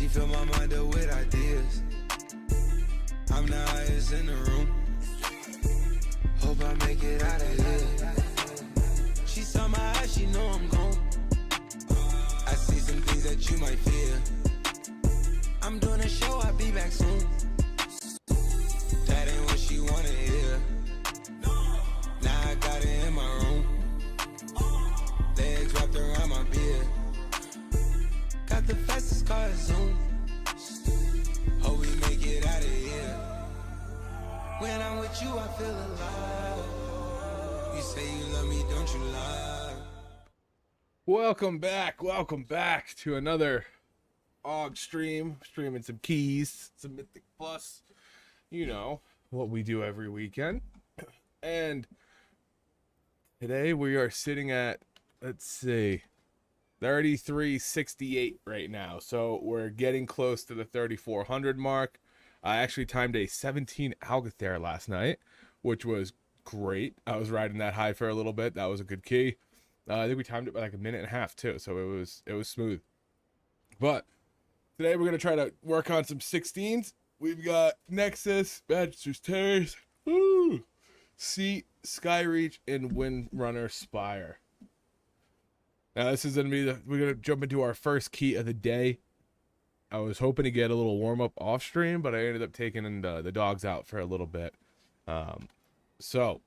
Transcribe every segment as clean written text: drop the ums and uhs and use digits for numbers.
fill my mind up with ideas. I'm the highest in the room. Hope I make it out of here. She saw my eyes, she know I'm gone. I see some things that you might fear. I'm doing a show, I'll be back soon. That ain't what she wanna hear. Now I got it in my room. Legs wrapped around my beard. Got the fastest car Zoom. Hope we make it out of here. When I'm with you, I feel alive. You say you love me, don't you lie? Welcome back to another Aug stream. Streaming some keys, some Mythic Plus. You know what we do every weekend. And today we are sitting at, let's see, 3368 right now. So we're getting close to the 3400 mark. I actually timed a 17 Aug Evoker last night, which was great. I was riding that high for a little bit. That was a good key. I think we timed it by like a minute and a half too, so it was smooth. But today we're gonna try to work on some 16s. We've got Nexus, Magisters Terrace, Seat, Skyreach, and Windrunner Spire. Now this is gonna be we're gonna jump into our first key of the day. I was hoping to get a little warm up off stream, but I ended up taking the dogs out for a little bit. So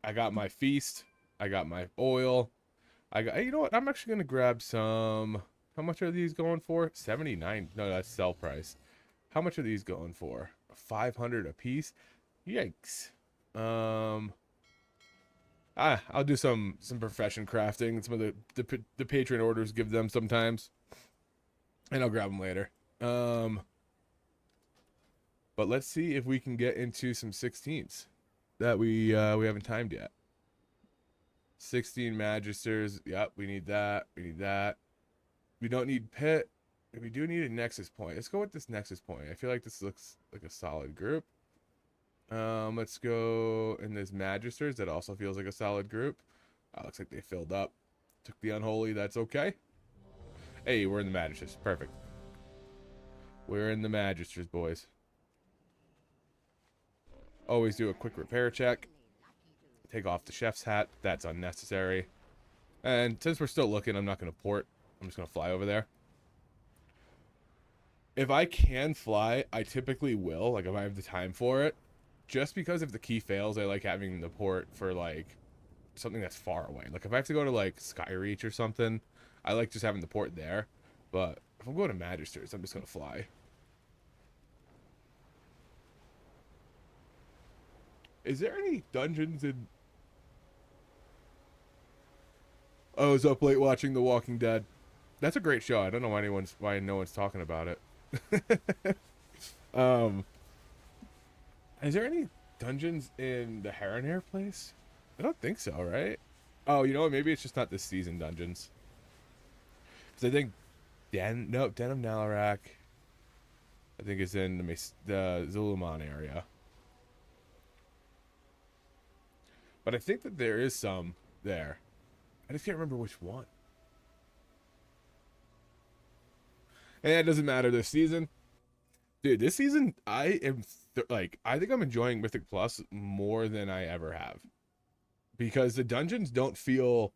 I got my feast, I got my oil, I got, you know what, I'm actually gonna grab some. How much are these going for? 79. No, that's sell price. How much are these going for? 500 a piece. Yikes. I'll do some profession crafting. Some of the patron orders give them sometimes, and I'll grab them later. But let's see if we can get into some 16s that we haven't timed yet. 16 Magisters. Yep, we need that. We need that. We don't need pit. We do need a Nexus point. Let's go with this Nexus point. I feel like this looks like a solid group. Let's go in this Magisters. That also feels like a solid group. Looks like they filled up. Took the unholy. That's okay. Hey, we're in the Magisters. Perfect. We're in the Magisters, boys. Always do a quick repair check. Take off the chef's hat. That's unnecessary. And since we're still looking, I'm not going to port. I'm just going to fly over there. If I can fly, I typically will. Like, if I have the time for it. Just because if the key fails, I like having the port for, like, something that's far away. Like, if I have to go to, like, Skyreach or something, I like just having the port there. But if I'm going to Magisters, I'm just going to fly. Is there any dungeons in... I was up late watching The Walking Dead. That's a great show. I don't know why no one's talking about it. Is there any dungeons in the Heron Air place? I don't think so, right? Oh, you know what? Maybe it's just not this season dungeons. Because I think Den of Nalarak, I think is in the Zuluman area. But I think that there is some there. I just can't remember which one. And it doesn't matter this season. Dude, this season, I think I'm enjoying Mythic Plus more than I ever have. Because the dungeons don't feel,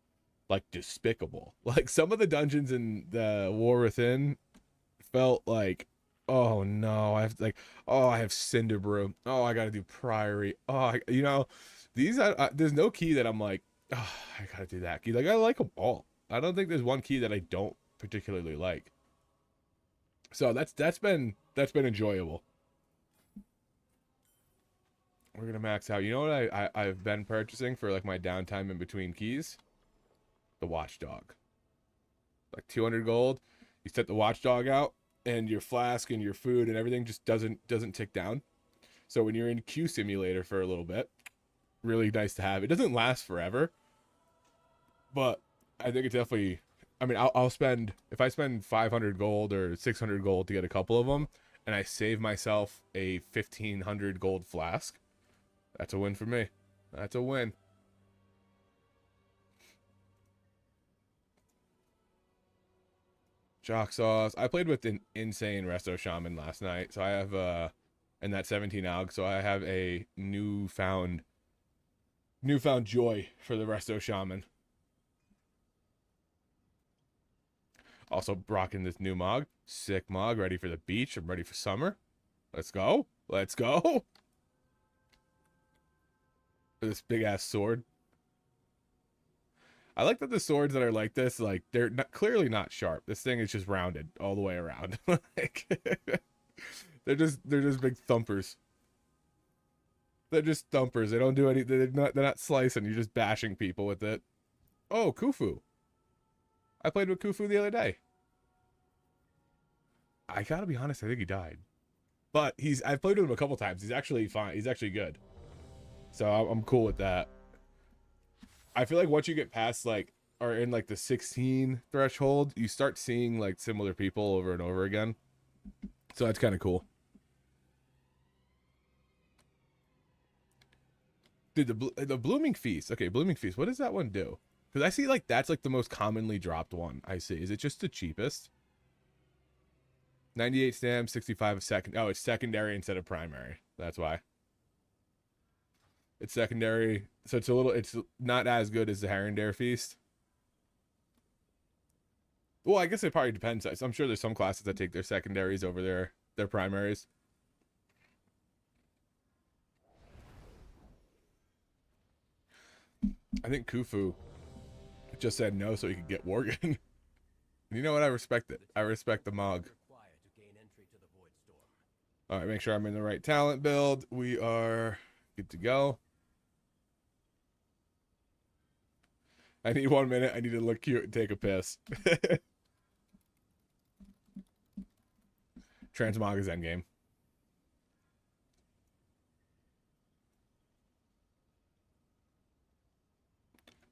like, despicable. Like, some of the dungeons in the War Within felt like, oh, no, I have Cinder Brew. Oh, I gotta do Priory. Oh, you know, these, there's no key that I'm like, oh, I gotta do that key. Like, I like them all. I don't think there's one key that I don't particularly like. So that's been enjoyable. We're gonna max out. You know what I've been purchasing for like my downtime in between keys? The Watchdog. Like 200 gold. You set the Watchdog out, and your flask and your food and everything just doesn't tick down. So when you're in Q Simulator for a little bit, really nice to have. It doesn't last forever, but I think it definitely. I mean, I'll spend, if I spend 500 gold or 600 gold to get a couple of them, and I save myself a 1500 gold flask, that's a win for me. That's a win. Jock Sauce. I played with an insane Resto Shaman last night, so I have and that 17 Aug, so I have a newfound joy for the Resto Shaman. Also rocking this new Mog. Sick Mog, ready for the beach. I'm ready for summer. Let's go. Let's go. This big ass sword. I like that the swords that are like this, like they're clearly not sharp. This thing is just rounded all the way around. Like they're just big thumpers. They're just thumpers. They don't do any. They're not slicing. You're just bashing people with it. Oh, Khufu. I played with Khufu the other day. I gotta be honest. I think he died, but I've played with him a couple times. He's actually fine. He's actually good. So I'm cool with that. I feel like once you get past like, or in like the 16 threshold, you start seeing like similar people over and over again. So that's kind of cool. Dude, the Blooming Feast. Okay, Blooming Feast. What does that one do? Because I see like that's like the most commonly dropped one I see. Is it just the cheapest? 98 stamps, 65 a second. Oh, it's secondary instead of primary. That's why. It's secondary, so it's not as good as the Herondare Feast. Well, I guess it probably depends. I'm sure there's some classes that take their secondaries over their primaries. I think Khufu just said no so he could get Worgen. And you know what? I respect it. I respect the Mog. All right, make sure I'm in the right talent build. We are good to go. I need 1 minute. I need to look cute and take a piss. Transmog is endgame.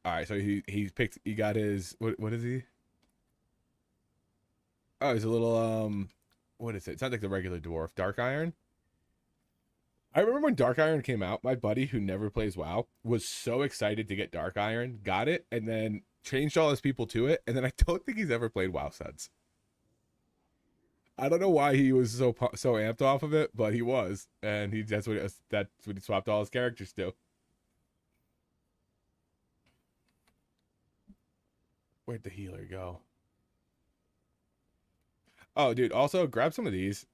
All right, so he got his what is he? Oh, he's a little what is it? It's not like the regular dwarf. Dark Iron. I remember when Dark Iron came out, my buddy who never plays WoW was so excited to get Dark Iron, got it, and then changed all his people to it, and then I don't think he's ever played WoW since. I don't know why he was so amped off of it, but he was, and that's what he swapped all his characters to. Where'd the healer go? Oh, dude, also grab some of these.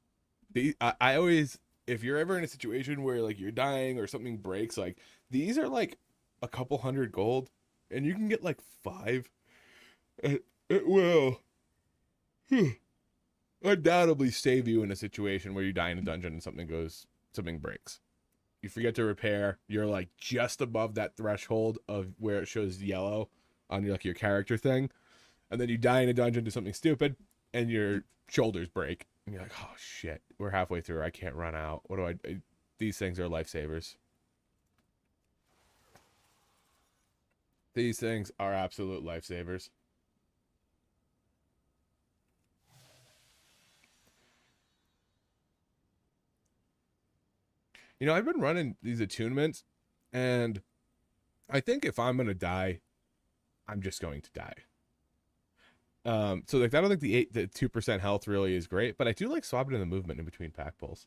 I always, if you're ever in a situation where like you're dying or something breaks, like these are like a couple hundred gold and you can get like 5. It will undoubtedly save you in a situation where you die in a dungeon and something breaks. You forget to repair, you're like just above that threshold of where it shows yellow on your character thing, and then you die in a dungeon to something stupid and your shoulders break and you're like, oh shit, we're halfway through, I can't run out, what do I do? These things are lifesavers. These things are absolute lifesavers. You know, I've been running these attunements, and I think if I'm gonna die, I'm just going to die. So like I don't think the 2% health really is great, but I do like swapping in the movement in between pack pulls.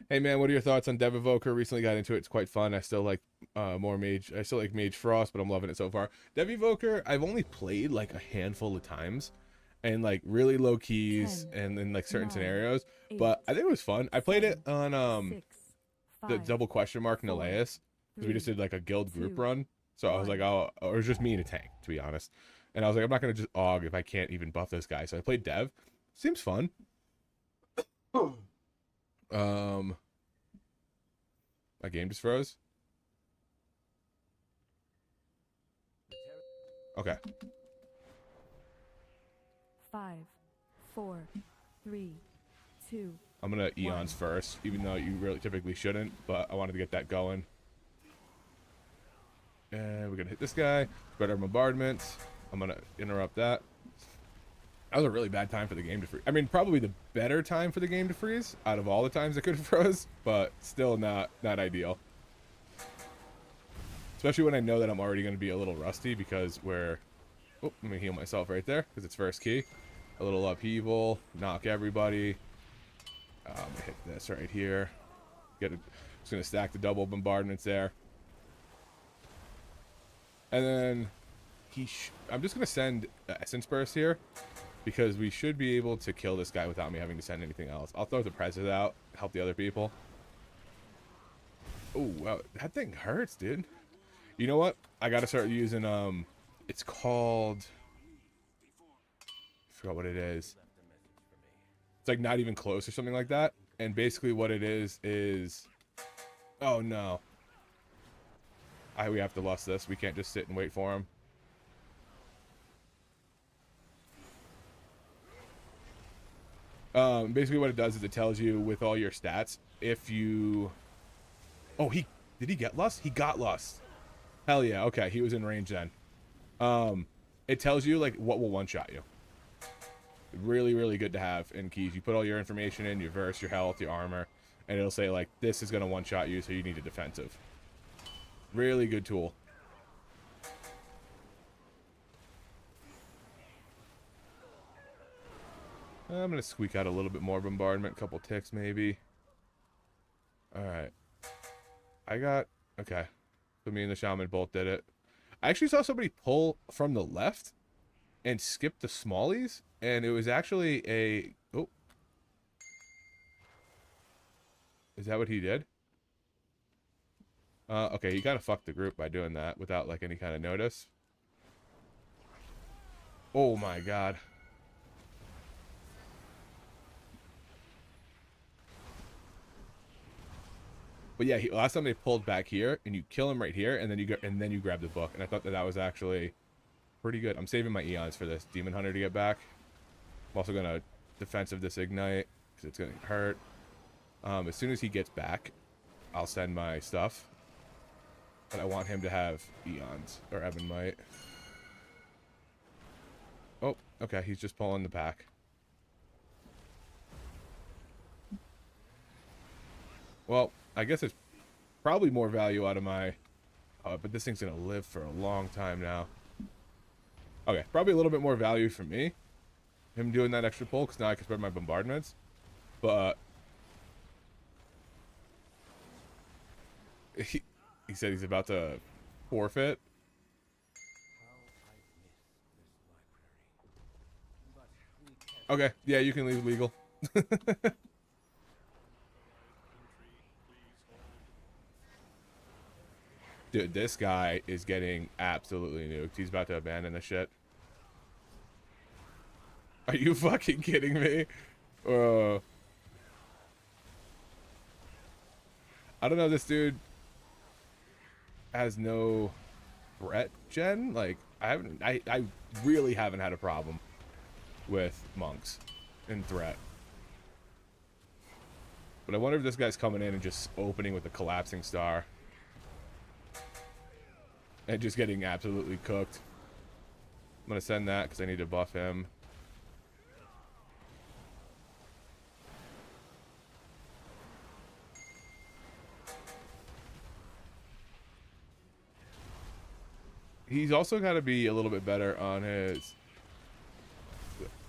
Hey man, what are your thoughts on Dev Evoker? Recently got into it. It's quite fun. I still like more Mage. I still like Mage Frost, but I'm loving it so far. Dev Evoker, I've only played like a handful of times, and like really low keys 10, and in like certain 9, scenarios. 8, But I think it was fun. I played it 7, on 6, the 5, double question mark 4, Neleus, because we just 3, did like a guild group 2, run. So I was like, 1. oh, or it was just me and a tank, to be honest. And I was like, I'm not gonna just Aug if I can't even buff this guy. So I played Dev. Seems fun. My game just froze. Okay. 5, 4, 3, 2. I'm gonna Eons first, even though you really typically shouldn't, but I wanted to get that going. And we're gonna hit this guy. Better bombardment. I'm gonna interrupt that. That was a really bad time for the game to freeze. I mean, probably the better time for the game to freeze out of all the times it could have froze, but still not ideal. Especially when I know that I'm already going to be a little rusty because we're... Oh, let me heal myself right there because it's first key. A little upheaval, knock everybody. I'm gonna hit this right here. Just gonna stack the double bombardments there. And then I'm just gonna send Essence Burst here, because we should be able to kill this guy without me having to send anything else. I'll throw the Prezzes out, help the other people. Oh, wow, that thing hurts, dude. You know what? I gotta start using, it's called, I forgot what it is. It's like not even close or something like that. And basically what it is, oh no. We have to lust this. We can't just sit and wait for him. Basically what it does is it tells you with all your stats, if you... Oh, did he get lust? He got lust. Hell yeah, okay, he was in range then. It tells you, like, what will one-shot you. Really, really good to have in keys. You put all your information in, your verse, your health, your armor, and it'll say, like, this is going to one-shot you, so you need a defensive. Really good tool. I'm going to squeak out a little bit more bombardment, a couple ticks maybe. Alright. Okay. So me and the shaman both did it. I actually saw somebody pull from the left and skip the smallies, and it was actually a... Oh. Is that what he did? Okay, he kind of fucked the group by doing that without, like, any kind of notice. Oh my god. But yeah, last time they pulled back here, and you kill him right here, and then you grab the book, and I thought that was actually pretty good. I'm saving my eons for this demon hunter to get back. I'm also gonna defensive this ignite because it's gonna hurt. As soon as he gets back, I'll send my stuff, but I want him to have eons or Evan might. Oh, okay, he's just pulling the pack. Well, I guess it's probably more value out of my... but this thing's going to live for a long time now. Okay, probably a little bit more value for me. Him doing that extra pull, because now I can spread my bombardments. But... He said he's about to forfeit. Okay, yeah, you can leave legal. Dude, this guy is getting absolutely nuked. He's about to abandon the shit. Are you fucking kidding me? I don't know, this dude has no threat gen. Like, I really haven't had a problem with monks in threat. But I wonder if this guy's coming in and just opening with a collapsing star. And just getting absolutely cooked. I'm going to send that because I need to buff him. He's also got to be a little bit better on his...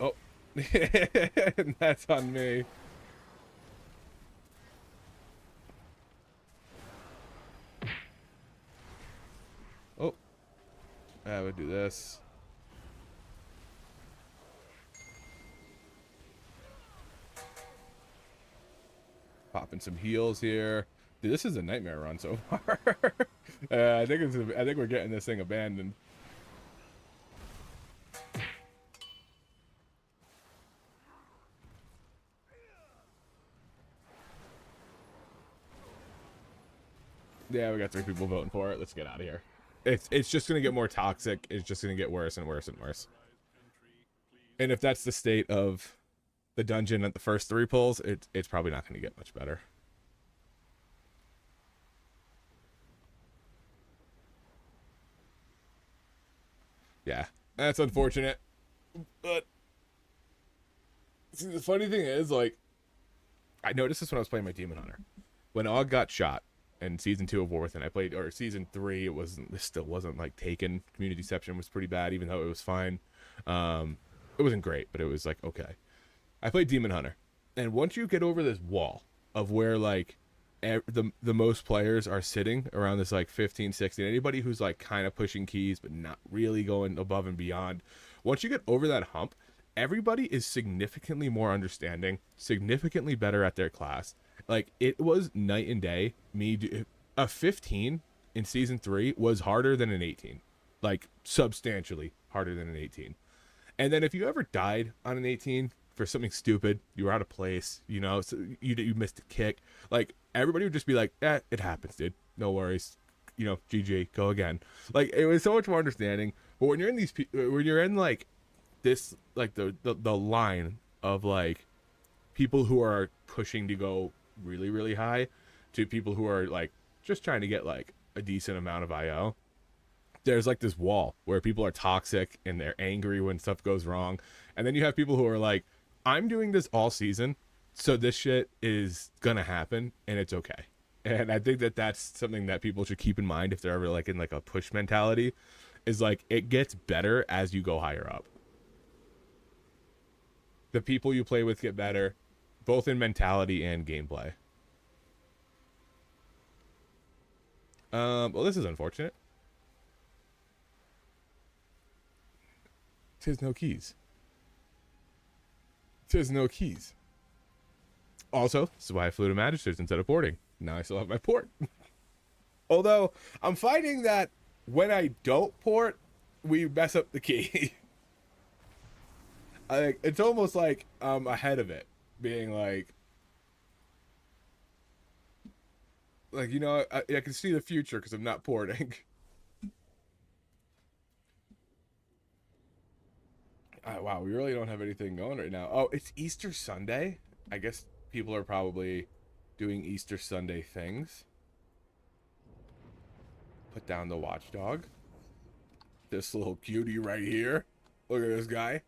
Oh. That's on me. Oh. I would do this. Popping some heals here. Dude, this is a nightmare run so far. I think we're getting this thing abandoned. Yeah, we got 3 people voting for it. Let's get out of here. It's just gonna get more toxic. It's just gonna get worse and worse and worse. And if that's the state of the dungeon at the first 3 pulls, it's probably not gonna get much better. Yeah, that's unfortunate. But see, the funny thing is, like, I noticed this when I was playing my Demon Hunter. When Aug got shot in season 2 of War Within, I played, or season 3, it still wasn't like taken. Community deception was pretty bad, even though it was fine. It wasn't great, but it was like okay. I played Demon Hunter, and once you get over this wall of where like the most players are sitting around this like 15, 16, anybody who's like kind of pushing keys but not really going above and beyond, once you get over that hump, everybody is significantly more understanding, significantly better at their class. Like it was night and day. A 15 in season 3 was harder than an 18, like substantially harder than an 18. And then if you ever died on an 18 for something stupid, you were out of place, you know, so you missed a kick, like everybody would just be like, it happens, dude. No worries. You know, GG, go again. Like it was so much more understanding. But when you're in when you're in like this, like the line of like people who are pushing to go really, really high to people who are like just trying to get like a decent amount of IO, there's like this wall where people are toxic and they're angry when stuff goes wrong. And then you have people who are like, I'm doing this all season, so this shit is gonna happen and it's okay. And I think that that's something that people should keep in mind if they're ever like in like a push mentality, is like it gets better as you go higher up. The people you play with get better, both in mentality and gameplay. Well, this is unfortunate. Tis no keys. Tis no keys. Also, this is why I flew to Magisters instead of porting. Now I still have my port. Although, I'm finding that when I don't port, we mess up the key. It's almost like I'm ahead of it. Being like, you know, I can see the future because I'm not porting. Wow, we really don't have anything going right now. Oh, it's Easter Sunday. I guess people are probably doing Easter Sunday things. Put down the watchdog. This little cutie right here. Look at this guy.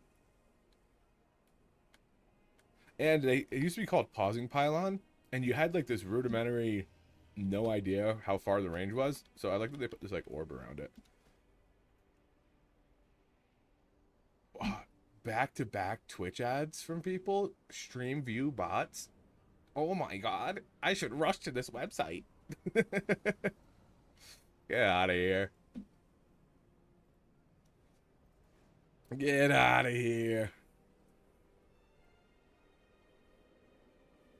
And it used to be called Pausing Pylon. And you had like this rudimentary, no idea how far the range was. So I like that they put this like orb around it. Wow. Back-to-back Twitch ads from people, stream view bots. Oh my god, I should rush to this website. Get out of here. Get out of here.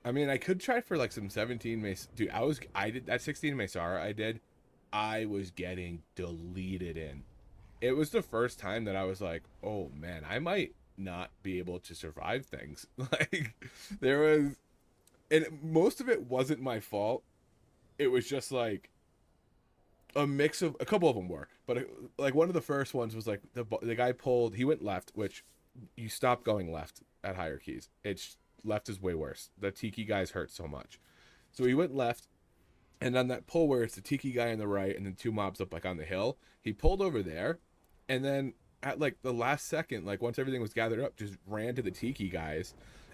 I mean, I could try for like some 17 Mace. Dude, I did that 16 Mesara I was getting deleted in. It was the first time that I was like, oh man, I might not be able to survive things. Like, there was, and most of it wasn't my fault. It was just like a mix of, a couple of them were, but like one of the first ones was like the guy pulled, he went left, which you stop going left at higher keys. It's left is way worse. The Tiki guys hurt so much. So he went left, and on that pull where it's the Tiki guy on the right and then two mobs up like on the hill, he pulled over there. And then at like the last second, like once everything was gathered up, just ran to the Tiki guys.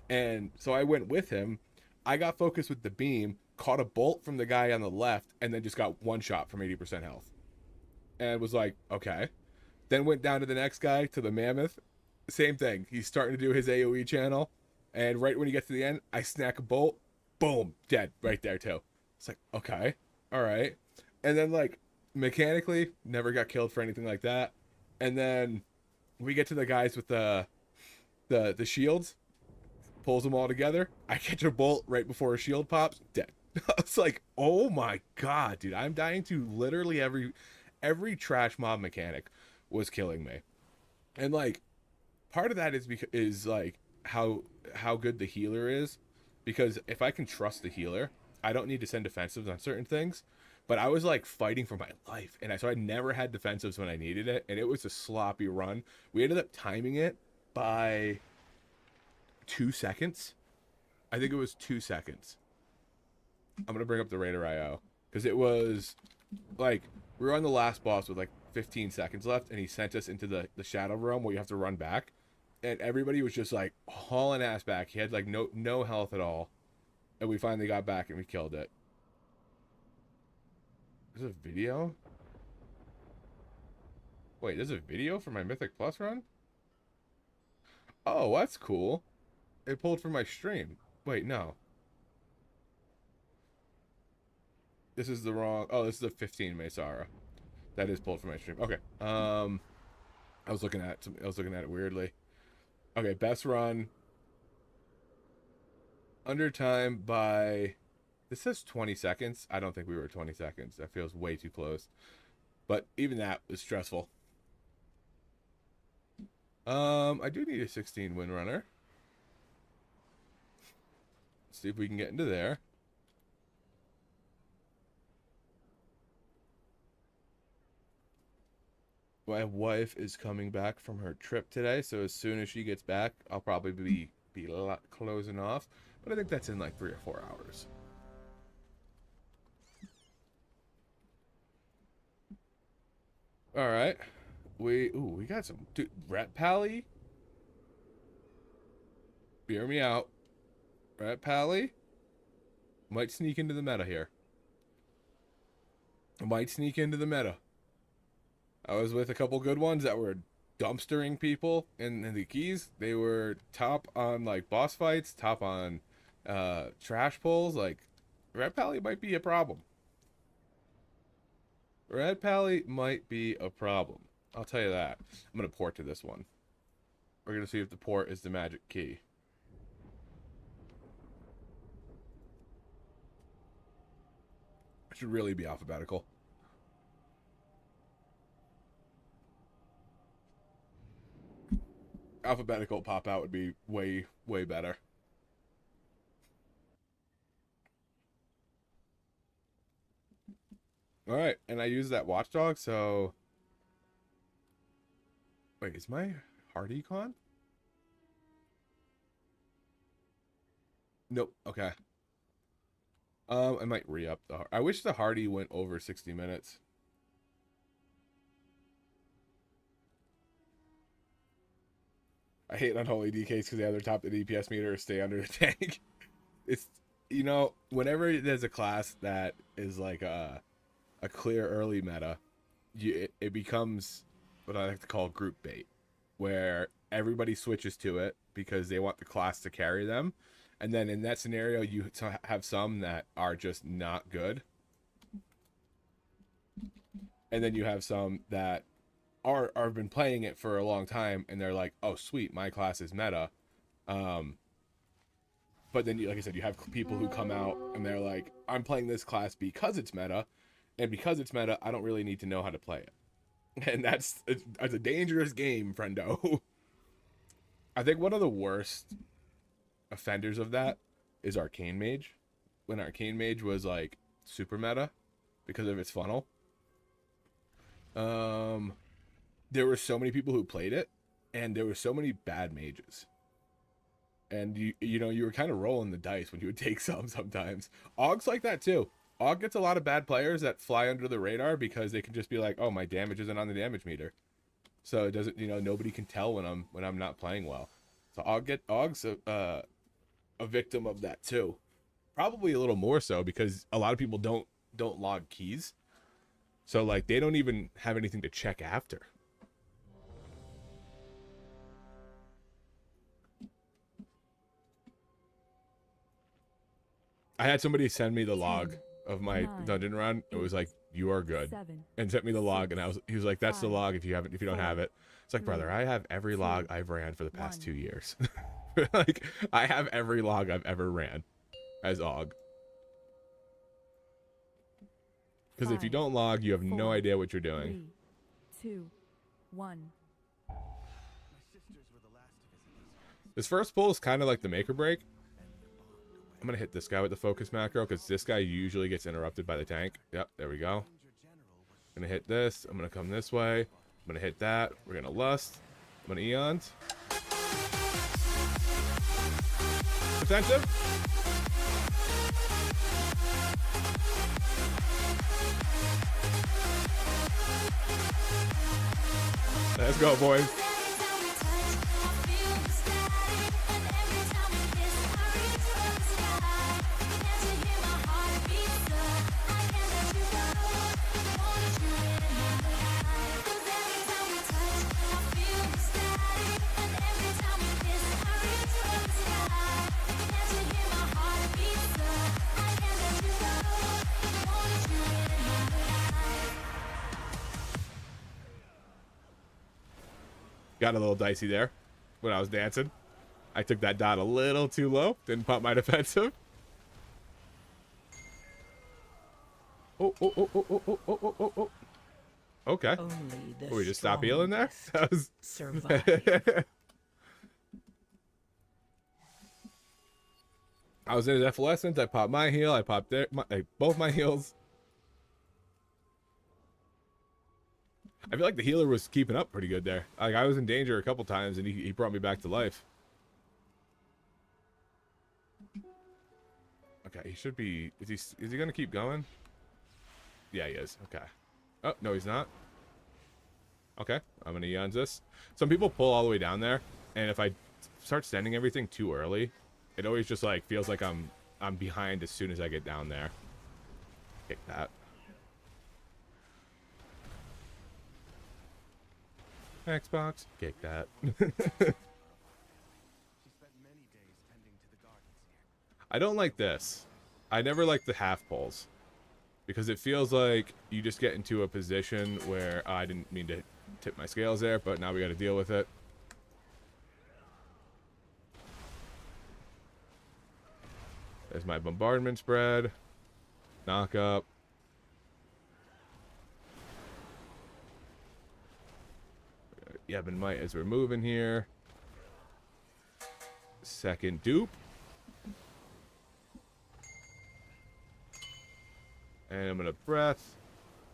And so I went with him. I got focused with the beam, caught a bolt from the guy on the left, and then just got one shot from 80% health. And was like, okay. Then went down to the next guy, to the Mammoth. Same thing. He's starting to do his AoE channel. And right when he gets to the end, I snack a bolt. Boom. Dead. Right there too. It's like, okay. All right. And then like mechanically, never got killed for anything like that. And then we get to the guys with the shields, pulls them all together. I catch a bolt right before a shield pops, dead. It's like, oh my god, dude, I'm dying to literally every trash mob mechanic was killing me. And like part of that is like how good the healer is, because if I can trust the healer, I don't need to send defensives on certain things. But I was like fighting for my life, and so I never had defensives when I needed it, and it was a sloppy run. We ended up timing it by 2 seconds. I think it was 2 seconds. I'm gonna bring up the Raider IO because it was like we were on the last boss with like 15 seconds left, and he sent us into the shadow realm where you have to run back, and everybody was just like hauling ass back. He had like no health at all, and we finally got back and we killed it. There's a video? Wait, there's a video for my Mythic Plus run? Oh, that's cool. It pulled from my stream. Wait, no. This is the wrong... Oh, this is a 15 Mesara. That is pulled from my stream. Okay. I was looking at it weirdly. Okay, best run. Under time by... This says 20 seconds. I don't think we were 20 seconds. That feels way too close. But even that was stressful. I do need a 16 Windrunner. Let's see if we can get into there. My wife is coming back from her trip today, so as soon as she gets back, I'll probably be closing off. But I think that's in like 3 or 4 hours. All right, we got some dude, Ret Pally. Bear me out, Ret Pally. Might sneak into the meta here. Might sneak into the meta. I was with a couple good ones that were dumpstering people in the keys. They were top on like boss fights, top on trash pulls. Like Ret Pally might be a problem. Red Pally might be a problem. I'll tell you that. I'm going to port to this one. We're going to see if the port is the magic key. It should really be alphabetical. Alphabetical pop out would be way, way better. All right, and I use that watchdog, so... Wait, is my Hardy con? Nope, okay. I might re-up the... I wish the Hardy went over 60 minutes. I hate unholy DKs because they either top the DPS meter or stay under the tank. It's, you know, whenever there's a class that is like a clear early meta, it becomes what I like to call group bait, where everybody switches to it because they want the class to carry them. And then in that scenario, you have some that are just not good. And then you have some that are been playing it for a long time and they're like, oh, sweet, my class is meta. But then, like I said, you have people who come out and they're like, I'm playing this class because it's meta. And because it's meta, I don't really need to know how to play it. And that's a dangerous game, friendo. I think one of the worst offenders of that is Arcane Mage. When Arcane Mage was like super meta because of its funnel. There were so many people who played it, and there were so many bad mages. And you know, you were kind of rolling the dice when you would take some sometimes. Aug's like that too. Aug gets a lot of bad players that fly under the radar because they can just be like, oh, my damage isn't on the damage meter. So it doesn't, you know, nobody can tell when I'm not playing well. So Aug's a victim of that too. Probably a little more so because a lot of people don't log keys. So like they don't even have anything to check after. I had somebody send me the log of my dungeon run. It was like, you are good, and sent me the log, and he was like, that's the log if you don't have it. It's like, brother, I have every log I've ran for the past 2 years. Like, I have every log I've ever ran as Aug. Because if you don't log, you have no idea what you're doing. 3, 2, 1. This first pull is kind of like the make or break. I'm going to hit this guy with the focus macro because this guy usually gets interrupted by the tank. Yep, there we go. I'm going to hit this. I'm going to come this way. I'm going to hit that. We're going to lust. I'm going to eons. Defensive. Let's go, boys. Got a little dicey there when I was dancing. I took that dot a little too low. Didn't pop my defensive. Oh. Okay. Only the Oh, we just stop healing there? That was... survive. I was in his efflorescence. I popped my heal. I popped both my heals. I feel like the healer was keeping up pretty good there. Like, I was in danger a couple times, and he brought me back to life. Okay, he should be... Is he going to keep going? Yeah, he is. Okay. Oh, no, he's not. Okay, I'm going to eons this. Some people pull all the way down there, and if I start sending everything too early, it always just, like, feels like I'm behind as soon as I get down there. Kick that. Xbox. Kick that. I don't like this. I never like the half pulls. Because it feels like you just get into a position where I didn't mean to tip my scales there, but now we got to deal with it. There's my bombardment spread. Knock up. Yevon Might as we're moving here. Second dupe. And I'm going to breath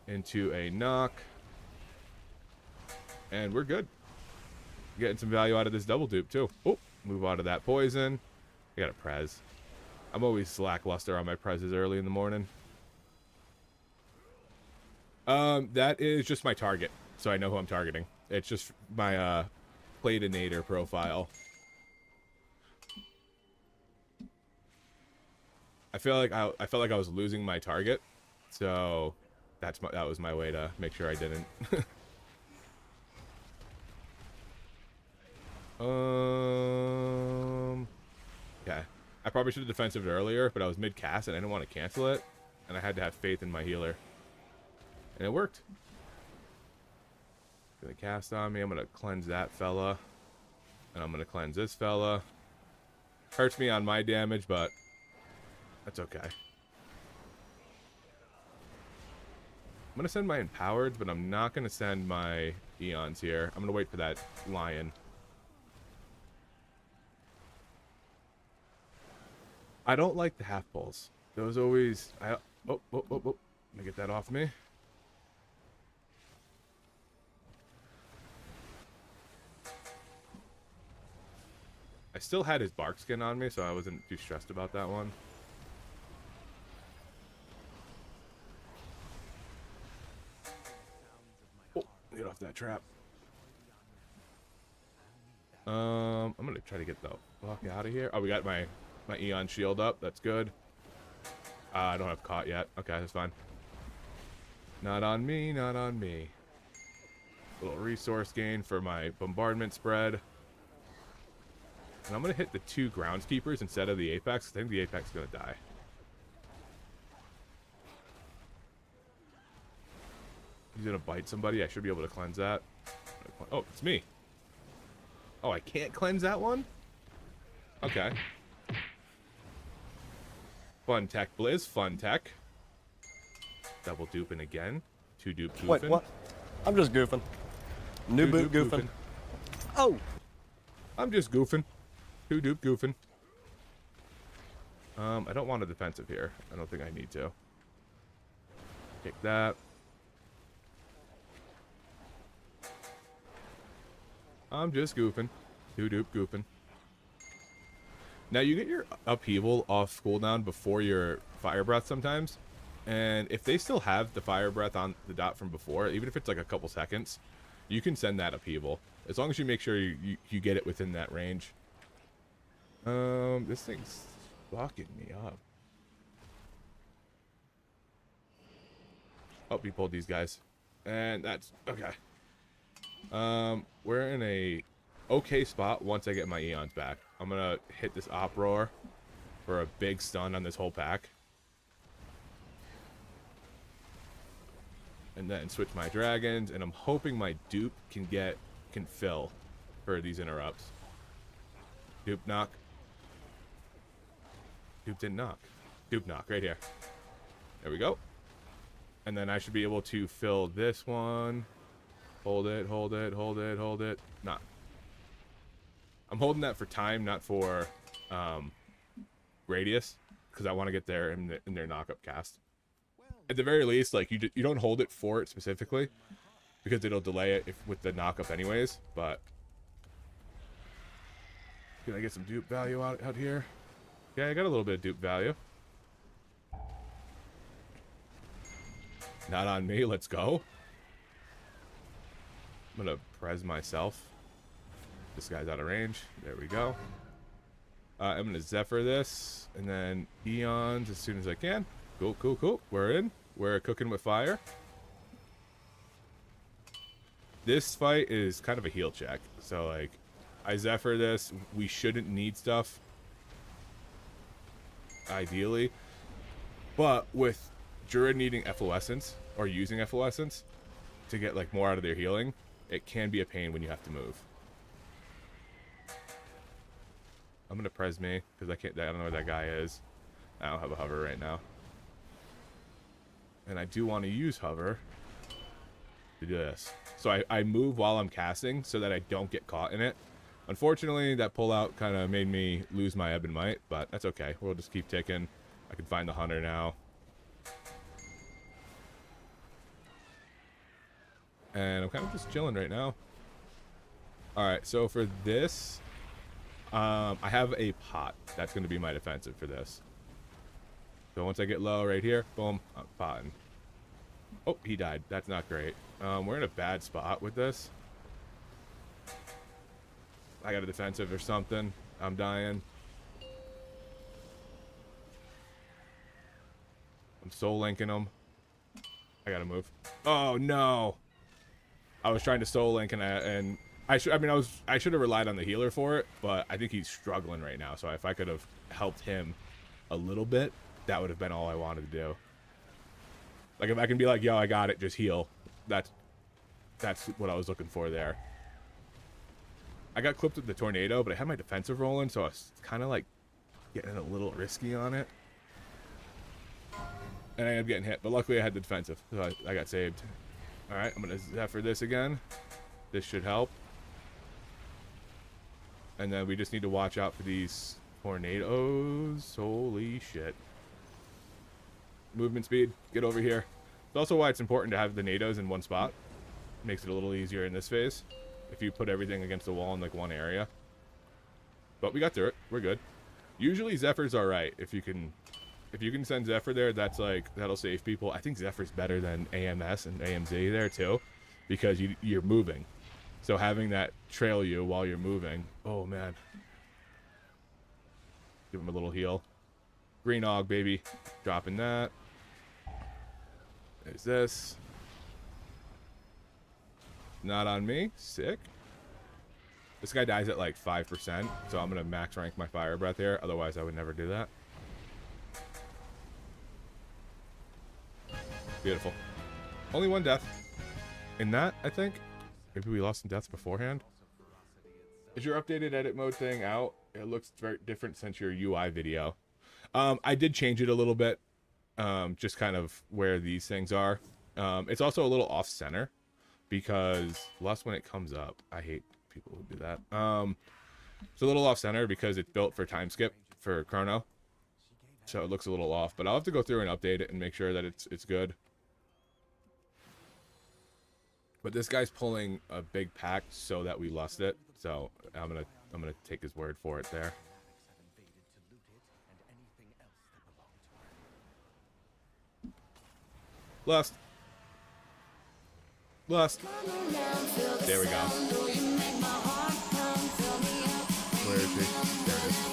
into a knock. And we're good. Getting some value out of this double dupe too. Oh, move on to that poison. I got a prez. I'm always lackluster on my prezes early in the morning. That is just my target, so I know who I'm targeting. It's just my Platinator profile. I felt like I was losing my target, so that was my way to make sure I didn't. Okay. I probably should have defensive earlier, but I was mid cast and I didn't want to cancel it, and I had to have faith in my healer, and it worked. Gonna cast on me. I'm gonna cleanse that fella, and I'm gonna cleanse this fella. Hurts me on my damage, but that's okay. I'm gonna send my empowered, but I'm not gonna send my eons here. I'm gonna wait for that lion. I don't like the half pulls. Those always... Oh. Let me get that off me. I still had his bark skin on me, so I wasn't too stressed about that one. Oh, get off that trap. I'm gonna try to get the fuck out of here. Oh, we got my Eon shield up. That's good. I don't have caught yet. Okay, that's fine. Not on me, not on me. Little resource gain for my bombardment spread. And I'm going to hit the 2 groundskeepers instead of the Apex. I think the Apex is going to die. He's going to bite somebody. I should be able to cleanse that. Oh, it's me. Oh, I can't cleanse that one? Okay. Fun tech, Blizz. Fun tech. Double duping again. 2 dupe goofing. Wait, what? I'm just goofing. New boot goofing. Oh! I'm just goofing. 2 dupe goofing. I don't want a defensive here. I don't think I need to. Kick that. I'm just goofing. 2 dupe goofing. Now, you get your upheaval off cooldown before your fire breath sometimes. And if they still have the fire breath on the dot from before, even if it's like a couple seconds, you can send that upheaval. As long as you make sure you get it within that range. This thing's fucking me up. Oh, we pulled these guys. And that's... Okay. We're in a okay spot once I get my Eons back. I'm gonna hit this Op Roar for a big stun on this whole pack. And then switch my dragons, and I'm hoping my dupe can fill. for these interrupts. Dupe knock. Dupe didn't knock. Dupe knock right here. There we go. And then I should be able to fill this one. Hold it, hold it, hold it, hold it. Nah. I'm holding that for time, not for radius, because I want to get there in their knock-up cast. At the very least, like, you don't hold it for it specifically, because it'll delay it with the knock-up anyways, but... Can I get some dupe value out here? Yeah, I got a little bit of dupe value. Not on me, let's go. I'm gonna pres myself. This guy's out of range. There we go. I'm gonna Zephyr this, and then Eons as soon as I can. Cool, cool, cool. We're in. We're cooking with fire. This fight is kind of a heal check. So, like, I Zephyr this. We shouldn't need stuff, ideally. But with Druid needing Efflorescence, or using Efflorescence, to get, like, more out of their healing, it can be a pain when you have to move. I'm gonna pres me, because I don't know where that guy is. I don't have a hover right now. And I do want to use hover to do this. So I move while I'm casting so that I don't get caught in it. Unfortunately, that pullout kind of made me lose my ebb and might, but that's okay. We'll just keep ticking. I can find the hunter now. And I'm kind of just chilling right now. Alright, so for this, I have a pot. That's going to be my defensive for this. So once I get low right here, boom, I'm potting. Oh, he died. That's not great. We're in a bad spot with this. I got a defensive or something. I'm dying. I'm soul linking him. I gotta move. Oh no! I was trying to soul link and I should have relied on the healer for it, but I think he's struggling right now. So if I could have helped him a little bit, that would have been all I wanted to do. Like, if I can be like, yo, I got it, just heal. That's what I was looking for there. I got clipped with the tornado, but I had my defensive rolling, so I was kind of like getting a little risky on it. And I ended up getting hit, but luckily I had the defensive, so I got saved. Alright, I'm going to Zephyr this again. This should help. And then we just need to watch out for these tornadoes. Holy shit. Movement speed. Get over here. It's also why it's important to have the nados in one spot. It makes it a little easier in this phase. If you put everything against the wall in like one area. But we got through it. We're good. Usually Zephyr's alright. If you can send Zephyr there, that's like, that'll save people. I think Zephyr's better than AMS and AMZ there too, because you're moving. So having that trail you while you're moving. Oh man. Give him a little heal. Green Aug, baby. Dropping that. There's this. Not on me. Sick. This guy dies at like 5%, so I'm going to max rank my fire breath here. Otherwise, I would never do that. Beautiful. Only one death. In that, I think. Maybe we lost some deaths beforehand. Is your updated edit mode thing out? It looks very different since your UI video. I did change it a little bit. Just kind of where these things are. It's also a little off-center. Because lust when it comes up. I hate people who do that. It's a little off-center because it's built for time skip for chrono. So it looks a little off. But I'll have to go through and update it and make sure that it's good. But this guy's pulling a big pack so that we lust it. So I'm gonna take his word for it there. Lust. Lust. There we go. Where is he? There it is.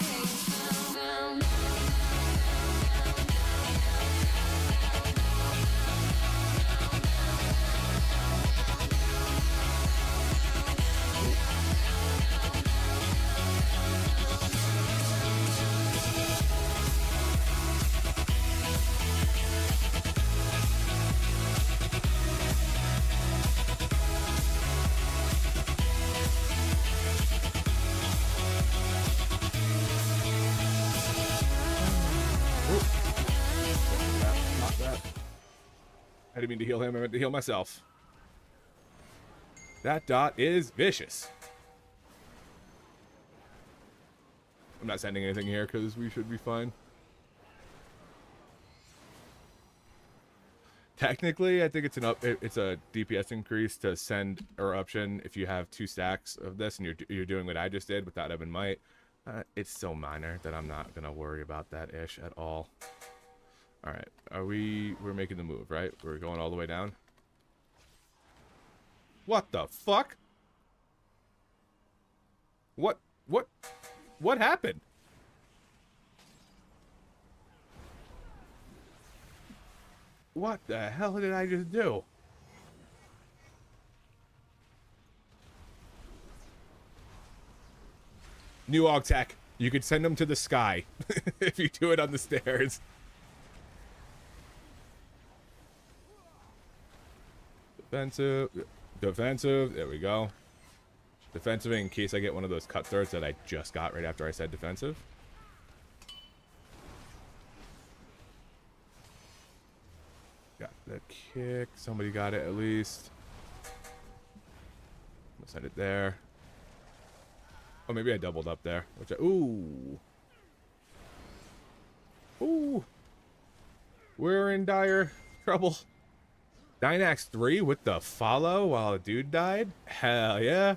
I didn't mean to heal him. I meant to heal myself. That dot is vicious. I'm not sending anything here because we should be fine. Technically, I think it's it's a DPS increase to send eruption if you have 2 stacks of this and you're doing what I just did without Ebb and Might. It's so minor that I'm not gonna worry about that ish at all. All right, we're making the move, right? We're going all the way down. What the fuck? What happened? What the hell did I just do? New Aug tech. You could send them to the sky if you do it on the stairs. Defensive. Defensive. There we go. Defensive in case I get one of those cutthroats that I just got right after I said defensive. Got the kick. Somebody got it at least. I'm gonna send it there. Oh, maybe I doubled up there. Which ooh. Ooh. We're in dire trouble. Dynax 3 with the follow while a dude died? Hell yeah.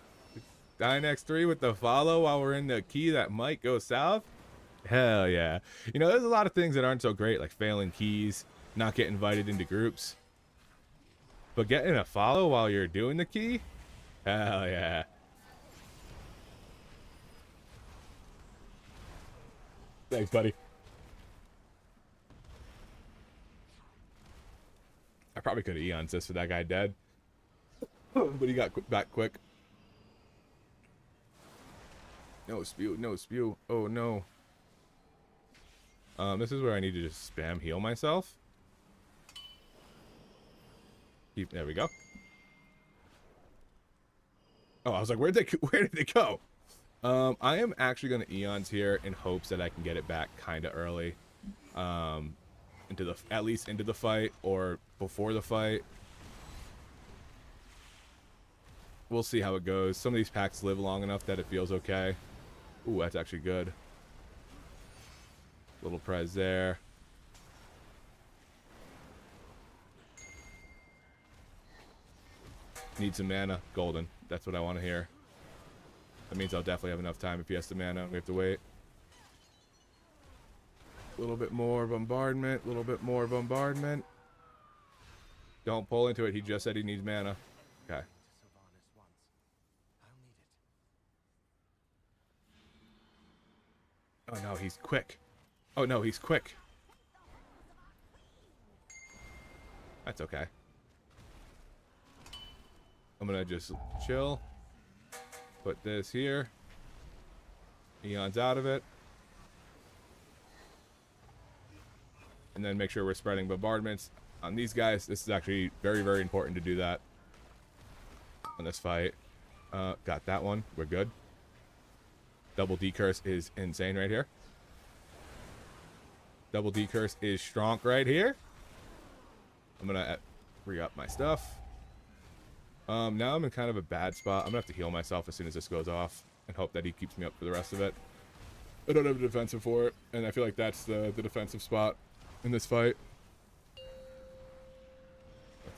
Dynax 3 with the follow while we're in the key that might go south? Hell yeah. You know, there's a lot of things that aren't so great, like failing keys, not getting invited into groups. But getting a follow while you're doing the key? Hell yeah. Thanks, buddy. I probably could have Eon's this for that guy dead. But he got back quick. No spew, no spew. Oh no. This is where I need to just spam heal myself. There we go. Oh, I was like, where did they go? I am actually going to Eon's here in hopes that I can get it back kind of early. At least into the fight or before the fight. We'll see how it goes. Some of these packs live long enough that it feels okay. Ooh, that's actually good. Little prez there. Need some mana. Golden. That's what I want to hear. That means I'll definitely have enough time if he has to mana. We have to wait. A little bit more bombardment. A little bit more bombardment. Don't pull into it. He just said he needs mana. Okay. Oh no, he's quick. Oh no, he's quick. That's okay. I'm gonna just chill. Put this here. Eon's out of it. And then make sure we're spreading bombardments on these guys. This is actually very, very important to do that on this fight. Got that one. We're good. Double D curse is insane right here. Double D curse is strong right here. I'm gonna re-up my stuff. Now I'm in kind of a bad spot. I'm gonna have to heal myself as soon as this goes off and hope that he keeps me up for the rest of it. I don't have a defensive for it, and I feel like that's the defensive spot in this fight.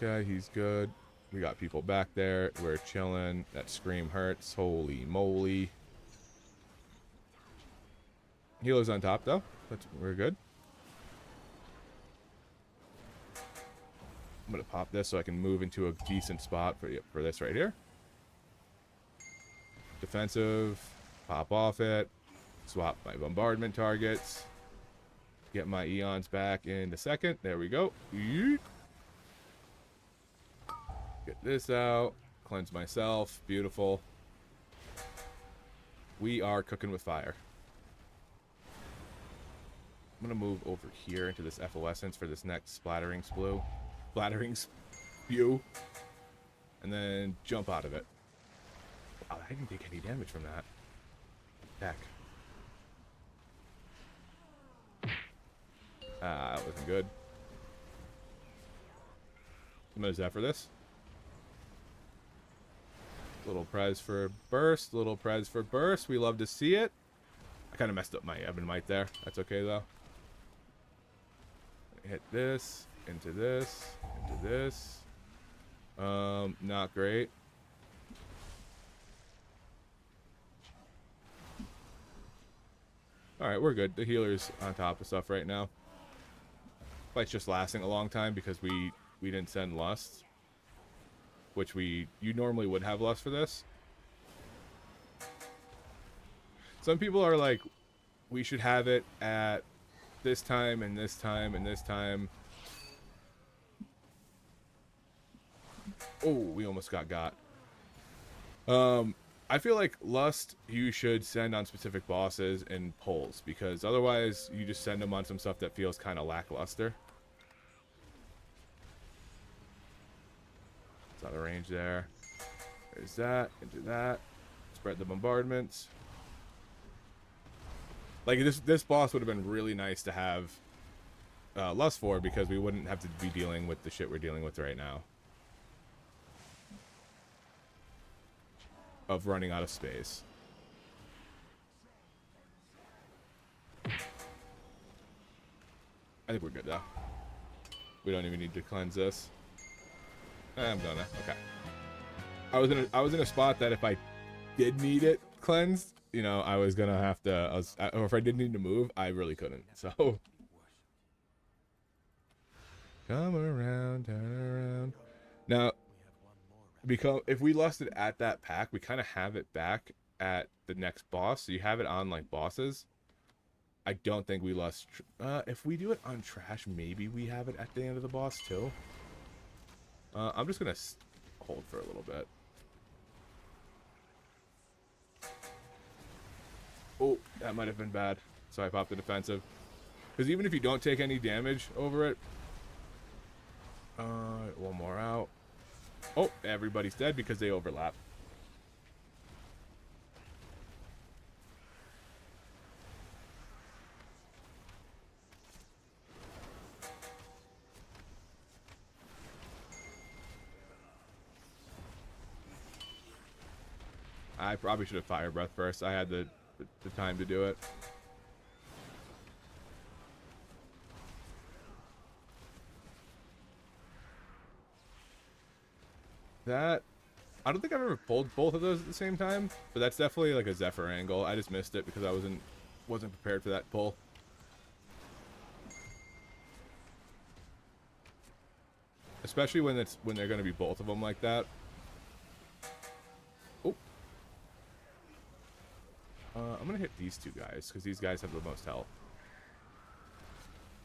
Okay, he's good. We got people back there. We're chilling. That scream hurts. Holy moly. Healer's on top, though. We're good. I'm going to pop this so I can move into a decent spot for this right here. Defensive. Pop off it. Swap my bombardment targets. Get my Eons back in a second. There we go. Get this out. Cleanse myself. Beautiful. We are cooking with fire. I'm going to move over here into this efflorescence for this next splattering spew. And then jump out of it. Wow, I didn't take any damage from that. Heck. That wasn't good. I'm gonna Zephyr this. Little prize for burst. Little prize for burst. We love to see it. I kind of messed up my Ebon Might there. That's okay though. Hit this. Into this. Into this. Not great. Alright, we're good. The healer's on top of stuff right now. Fight's just lasting a long time because we didn't send Lust. Which you normally would have Lust for this. Some people are like, we should have it at this time and this time and this time. Oh, we almost got. I feel like Lust you should send on specific bosses and pulls, because otherwise you just send them on some stuff that feels kind of lackluster. It's out of range there. There's that. Into that. Spread the bombardments. Like this boss would have been really nice to have Lust for, because we wouldn't have to be dealing with the shit we're dealing with right now. Of running out of space. I think we're good though. We don't even need to cleanse this. I'm gonna. Okay. I was in a spot that if I did need it cleansed, you know, I was gonna have to. Or if I did need to move, I really couldn't. So. Come around, turn around. Now. Because if we lusted at that pack, we kind of have it back at the next boss. So you have it on like bosses. I don't think we lust. If we do it on trash, maybe we have it at the end of the boss too. I'm just gonna hold for a little bit. Oh, that might have been bad. So I popped the defensive. Because even if you don't take any damage over it, one more out. Oh, everybody's dead because they overlap. I probably should have fire breath first. I had the time to do it. That, I don't think I've ever pulled both of those at the same time, but that's definitely like a Zephyr angle. I just missed it because I wasn't prepared for that pull. Especially when they're going to be both of them like that. Oh, I'm gonna hit these two guys because these guys have the most health.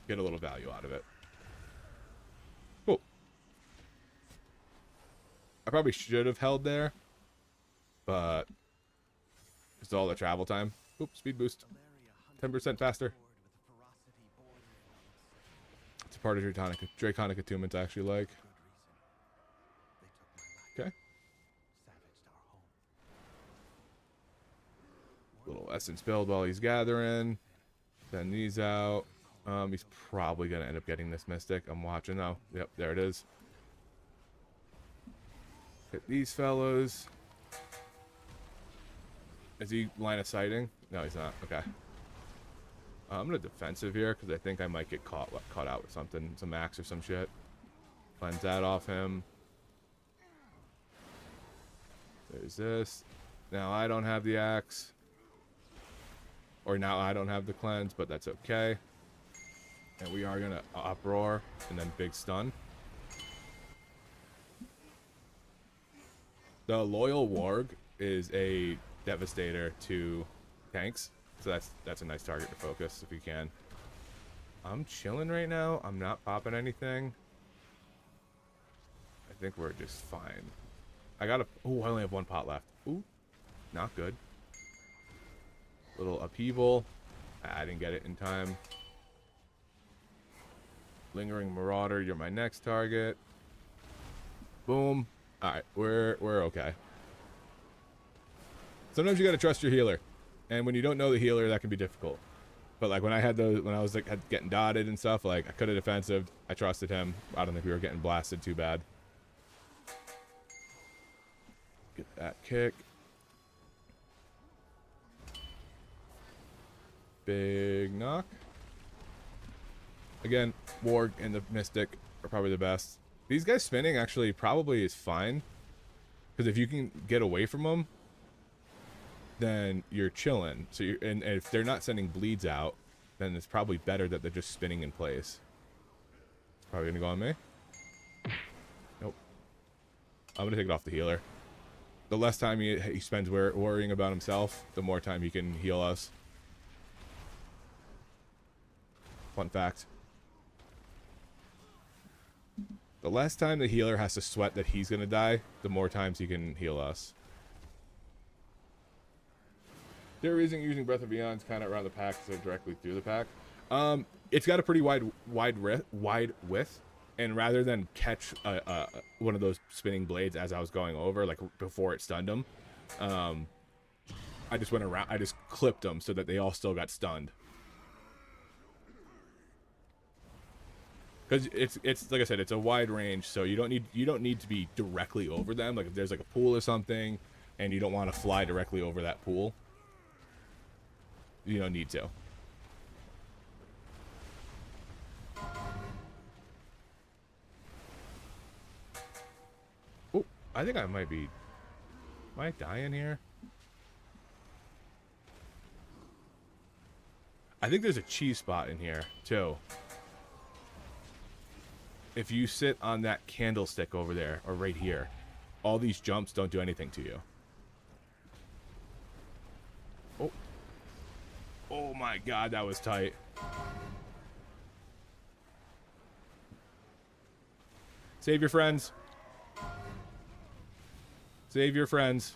Get a little value out of it. Oh. I probably should have held there, but it's all the travel time. Oops, speed boost. 10% faster. It's a part of Draconic Attunements I actually like. Okay. Little essence build while he's gathering. Send these out. He's probably going to end up getting this Mystic. I'm watching though. Yep, there it is. Hit these fellows. Is he line of sighting? No, he's not. Okay. I'm gonna defensive here because I think I might get caught out with something, some axe or some shit. Cleanse that off him. There's this. Now I don't have the axe. Or now I don't have the cleanse, but that's okay. And we are gonna uproar and then big stun. The Loyal Warg is a devastator to tanks, so that's a nice target to focus if you can. I'm chilling right now. I'm not popping anything. I think we're just fine. I only have one pot left. Ooh, not good. Little upheaval. I didn't get it in time. Lingering Marauder, you're my next target. Boom. Alright, we're okay. Sometimes you gotta trust your healer. And when you don't know the healer, that can be difficult. But like when I had those, when I was like getting dotted and stuff, like I could have defensive. I trusted him. I don't think we were getting blasted too bad. that kick. Big knock. Again, Warg and the Mystic are probably the best. These guys spinning actually probably is fine. Because if you can get away from them, then you're chilling. So and if they're not sending bleeds out, then it's probably better that they're just spinning in place. It's probably gonna go on me. Nope. I'm gonna take it off the healer. The less time he spends worrying about himself, the more time he can heal us. Fun fact. The less time the healer has to sweat that he's gonna die, the more times he can heal us. They're using Breath of Beyond's kind of around the pack, so directly through the pack. It's got a pretty wide width, and rather than catch one of those spinning blades as I was going over, like before it stunned him, I just went around. I just clipped them so that they all still got stunned. Because it's like I said, it's a wide range, so you don't need to be directly over them. Like if there's like a pool or something, and you don't want to fly directly over that pool, you don't need to. Oh, I think I might be. Am I dying here? I think there's a cheese spot in here too. If you sit on that candlestick over there, or right here, all these jumps don't do anything to you. Oh. Oh my god, that was tight. Save your friends. Save your friends.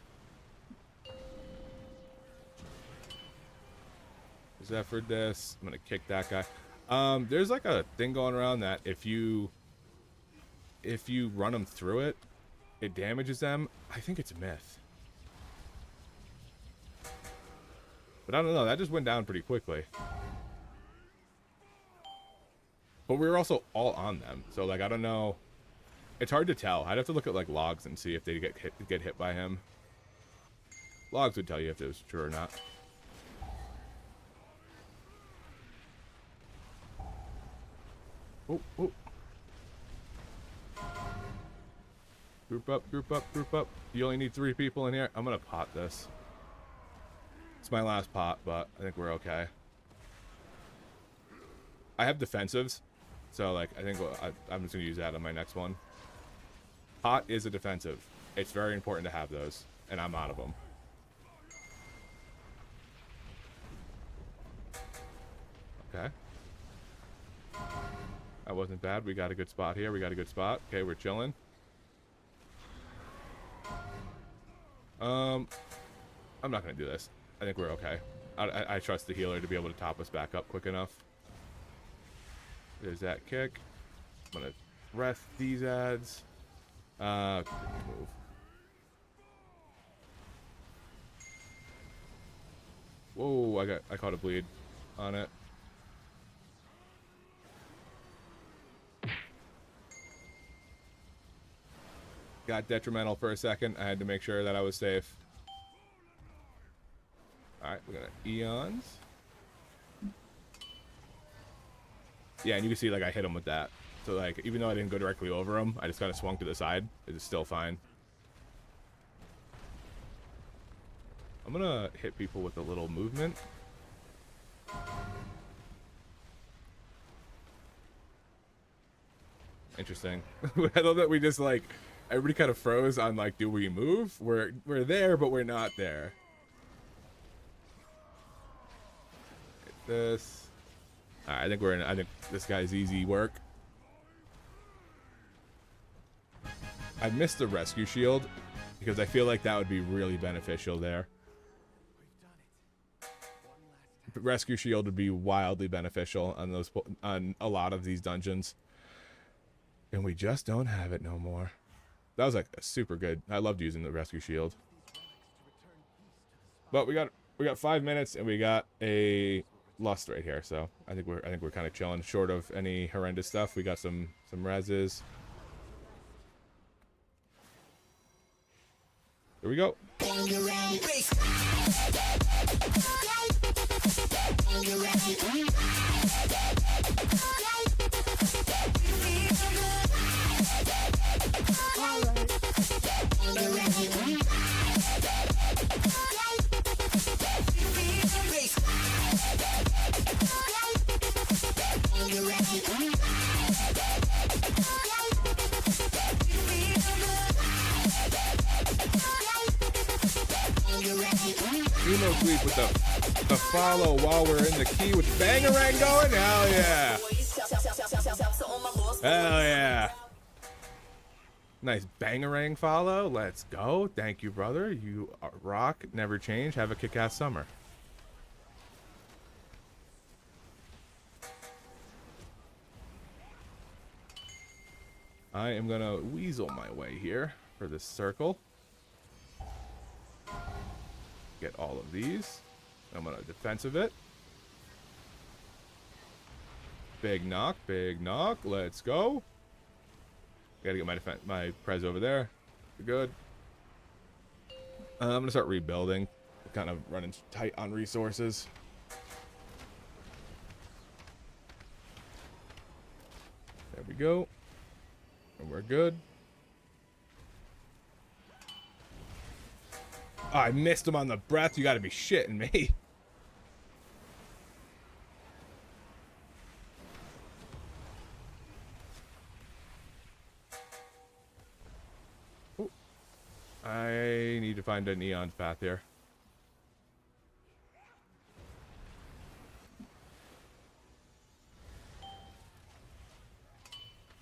Is that for this? I'm gonna kick that guy. There's like a thing going around that if you run them through it, it damages them. I think it's a myth. But I don't know, that just went down pretty quickly. But we were also all on them, so like I don't know. It's hard to tell. I'd have to look at like logs and see if they get hit by him. Logs would tell you if it was true or not. Oh, oh. Group up, group up, group up. You only need 3 people in here. I'm gonna pot this. It's my last pot, but I think we're okay. I have defensives, so like I think I'm just gonna use that on my next one. Pot is a defensive. It's very important to have those, and I'm out of them. Okay. That wasn't bad. We got a good spot here. We got a good spot. Okay, we're chilling. I'm not gonna do this. I think we're okay. I trust the healer to be able to top us back up quick enough. There's that kick. I'm gonna rest these ads. Move. Whoa! I caught a bleed on it. Got detrimental for a second. I had to make sure that I was safe. Alright, we're gonna Eons. Yeah, and you can see like I hit him with that. So like, even though I didn't go directly over him, I just kind of swung to the side. It is still fine. I'm gonna hit people with a little movement. Interesting. I love that we just like, everybody kind of froze on like, do we move? We're there, but we're not there. Hit this. Alright, I think this guy's easy work. I missed the rescue shield because I feel like that would be really beneficial there. Rescue shield would be wildly beneficial on a lot of these dungeons. And we just don't have it no more. That was like super good. I loved using the rescue shield. But we got 5 minutes and we got a lust right here, so I think we're kind of chilling. Short of any horrendous stuff, we got some reses. Here we go. Emo Sleep with the follow while we're in the key with Bangarang going. Hell yeah. Hell yeah. Nice Bangarang follow. Let's go. Thank you, brother. You rock. Never change. Have a kick-ass summer. I am going to weasel my way here for this circle. Get all of these. I'm going to defensive it. Big knock, big knock. Let's go. Gotta get my prez over there. Good. I'm going to start rebuilding. Kind of running tight on resources. There we go. And we're good. Oh, I missed him on the breath. You got to be shitting me. Ooh. I need to find a neon's path here.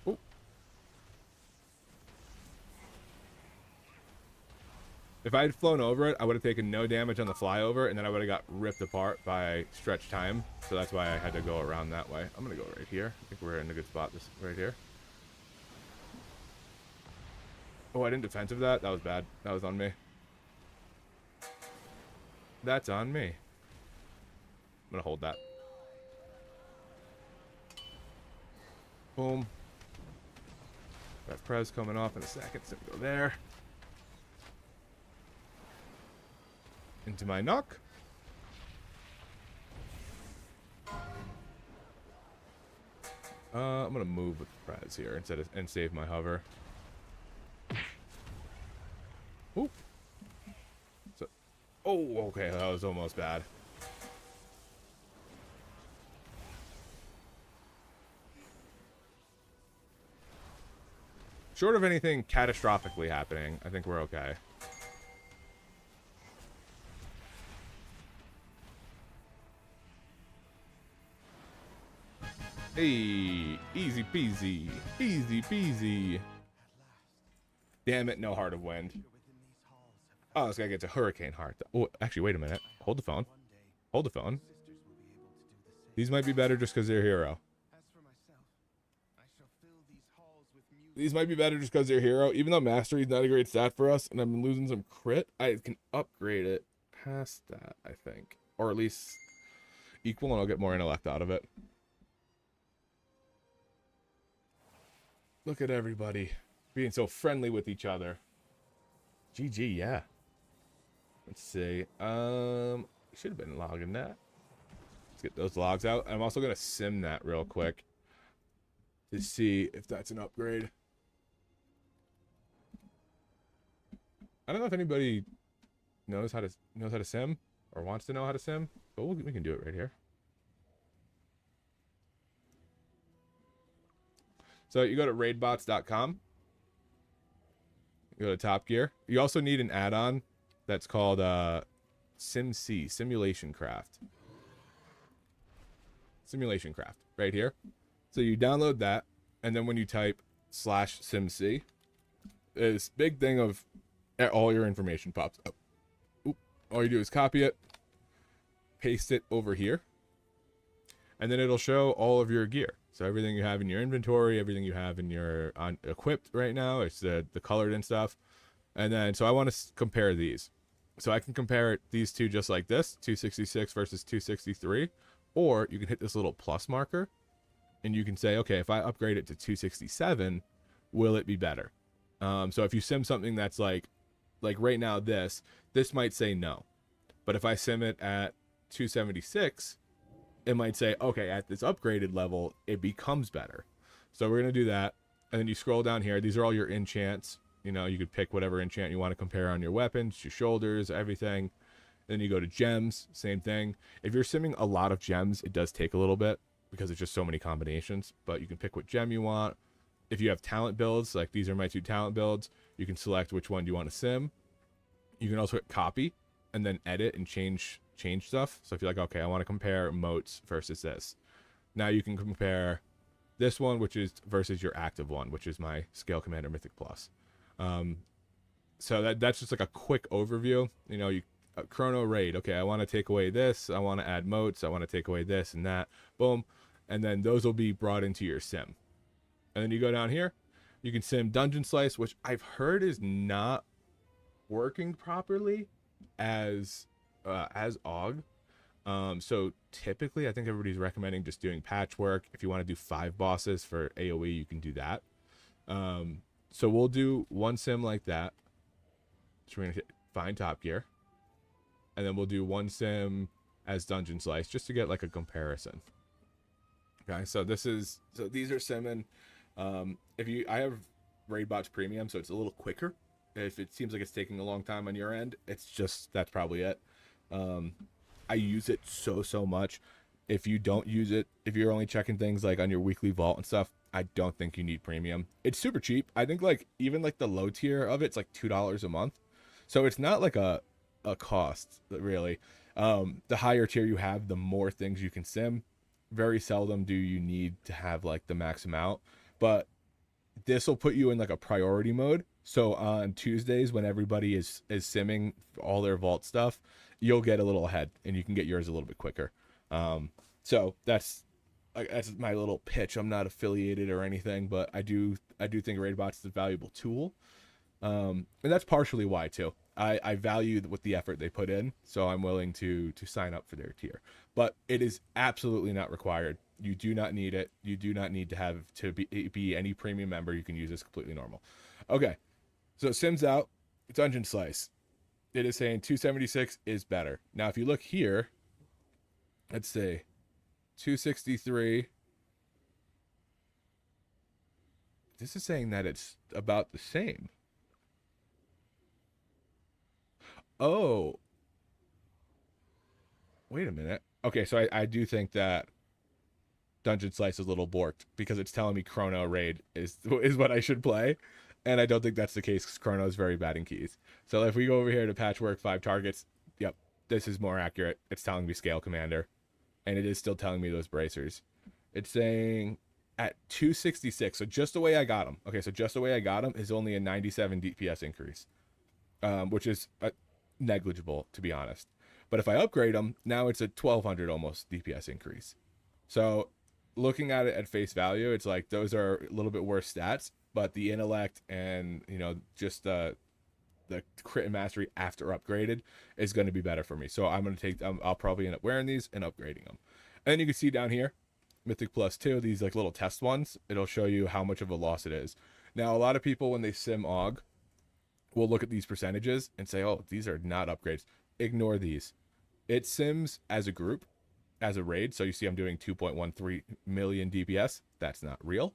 Ooh. If I had flown over it, I would have taken no damage on the flyover, and then I would have got ripped apart by stretch time. So that's why I had to go around that way. I'm going to go right here. I think we're in a good spot this right here. Oh, I didn't defensive that. That was bad. That was on me. That's on me. I'm going to hold that. Boom. That prez coming off in a second, so go there. Into my knock. I'm gonna move with Prez here instead of and save my hover. Oop. So, oh, okay, that was almost bad. Short of anything catastrophically happening, I think we're okay. Hey, easy peasy, easy peasy. Damn it, no Heart of Wind. Oh, this guy gets a Hurricane Heart. Oh, actually, wait a minute. Hold the phone. Hold the phone. These might be better just because they're hero. These might be better just because they're hero. Even though Mastery is not a great stat for us, and I've been losing some crit, I can upgrade it past that, I think. Or at least equal, and I'll get more intellect out of it. Look at everybody being so friendly with each other. GG, yeah. Let's see. Should have been logging that. Let's get those logs out. I'm also gonna sim that real quick to see if that's an upgrade. I don't know if anybody knows how to sim or wants to know how to sim, but we can do it right here. So you go to raidbots.com. You go to Top Gear. You also need an add-on that's called SimC, Simulation Craft. Simulation Craft, right here. So you download that, and then when you type /SimC, this big thing of all your information pops up. Oop. All you do is copy it, paste it over here, and then it'll show all of your gear. So everything you have in your inventory, everything you have in your equipped right now, it's the colored and stuff. And then, so I want to compare these. So I can compare these two just like this, 266 versus 263. Or you can hit this little plus marker, and you can say, okay, if I upgrade it to 267, will it be better? So if you sim something that's like like right now, this might say no. But if I sim it at 276, it might say, okay, at this upgraded level, it becomes better. So we're going to do that. And then you scroll down here. These are all your enchants. You know, you could pick whatever enchant you want to compare on your weapons, your shoulders, everything. Then you go to gems, same thing. If you're simming a lot of gems, it does take a little bit because it's just so many combinations. But you can pick what gem you want. If you have talent builds, like these are my 2 talent builds, you can select which one you want to sim. You can also hit copy and then edit and change stuff. So if you're like, okay, I want to compare moats versus this. Now you can compare this one, which is versus your active one, which is my Scale Commander Mythic Plus. So that's just like a quick overview. You know, Chrono Raid. Okay, I want to take away this. I want to add moats. I want to take away this and that. Boom. And then those will be brought into your sim. And then you go down here. You can sim Dungeon Slice, which I've heard is not working properly as Aug. So typically, I think everybody's recommending just doing patchwork. If you want to do 5 bosses for AoE, you can do that. So we'll do one sim like that. So we're gonna find Top Gear, and then we'll do one sim as Dungeon Slice just to get like a comparison. Okay, so these are simming. I have Raidbots Premium, so it's a little quicker. If it seems like it's taking a long time on your end, that's probably it. I use it so much. If you don't use it, if you're only checking things like on your weekly vault and stuff, I don't think you need premium. It's super cheap. I think like even like the low tier of it's like $2 a month. So it's not like a cost really. The higher tier you have, the more things you can sim. Very seldom do you need to have like the max amount, but this will put you in like a priority mode. So on Tuesdays when everybody is simming all their vault stuff, you'll get a little ahead and you can get yours a little bit quicker. So that's my little pitch. I'm not affiliated or anything, but I do think Raidbots is a valuable tool. And that's partially why too. I value with the effort they put in, so I'm willing to sign up for their tier. But it is absolutely not required. You do not need it. You do not need to have to be any premium member. You can use this completely normal. Okay, so Sims out, Dungeon Slice. It is saying 276 is better. Now, if you look here, let's say 263. This is saying that it's about the same. Oh. Wait a minute. Okay, so I do think that Dungeon Slice is a little borked because it's telling me Chrono Raid is what I should play. And I don't think that's the case because Chrono is very bad in keys. So if we go over here to Patchwork 5 targets, yep, this is more accurate. It's telling me Scale Commander. And it is still telling me those bracers. It's saying at 266. So just the way I got them. Okay, so just the way I got them is only a 97 DPS increase. Which is negligible, to be honest. But if I upgrade them, now it's a 1200 almost DPS increase. So looking at it at face value, it's like those are a little bit worse stats, but the intellect and, you know, just the crit and mastery after upgraded is going to be better for me. So I'm going to take I'll probably end up wearing these and upgrading them. And then you can see down here, Mythic Plus 2, these like little test ones, it'll show you how much of a loss it is. Now, a lot of people, when they sim Aug, will look at these percentages and say, oh, these are not upgrades. Ignore these. It sims as a group, as a raid. So you see I'm doing 2.13 million DPS. That's not real.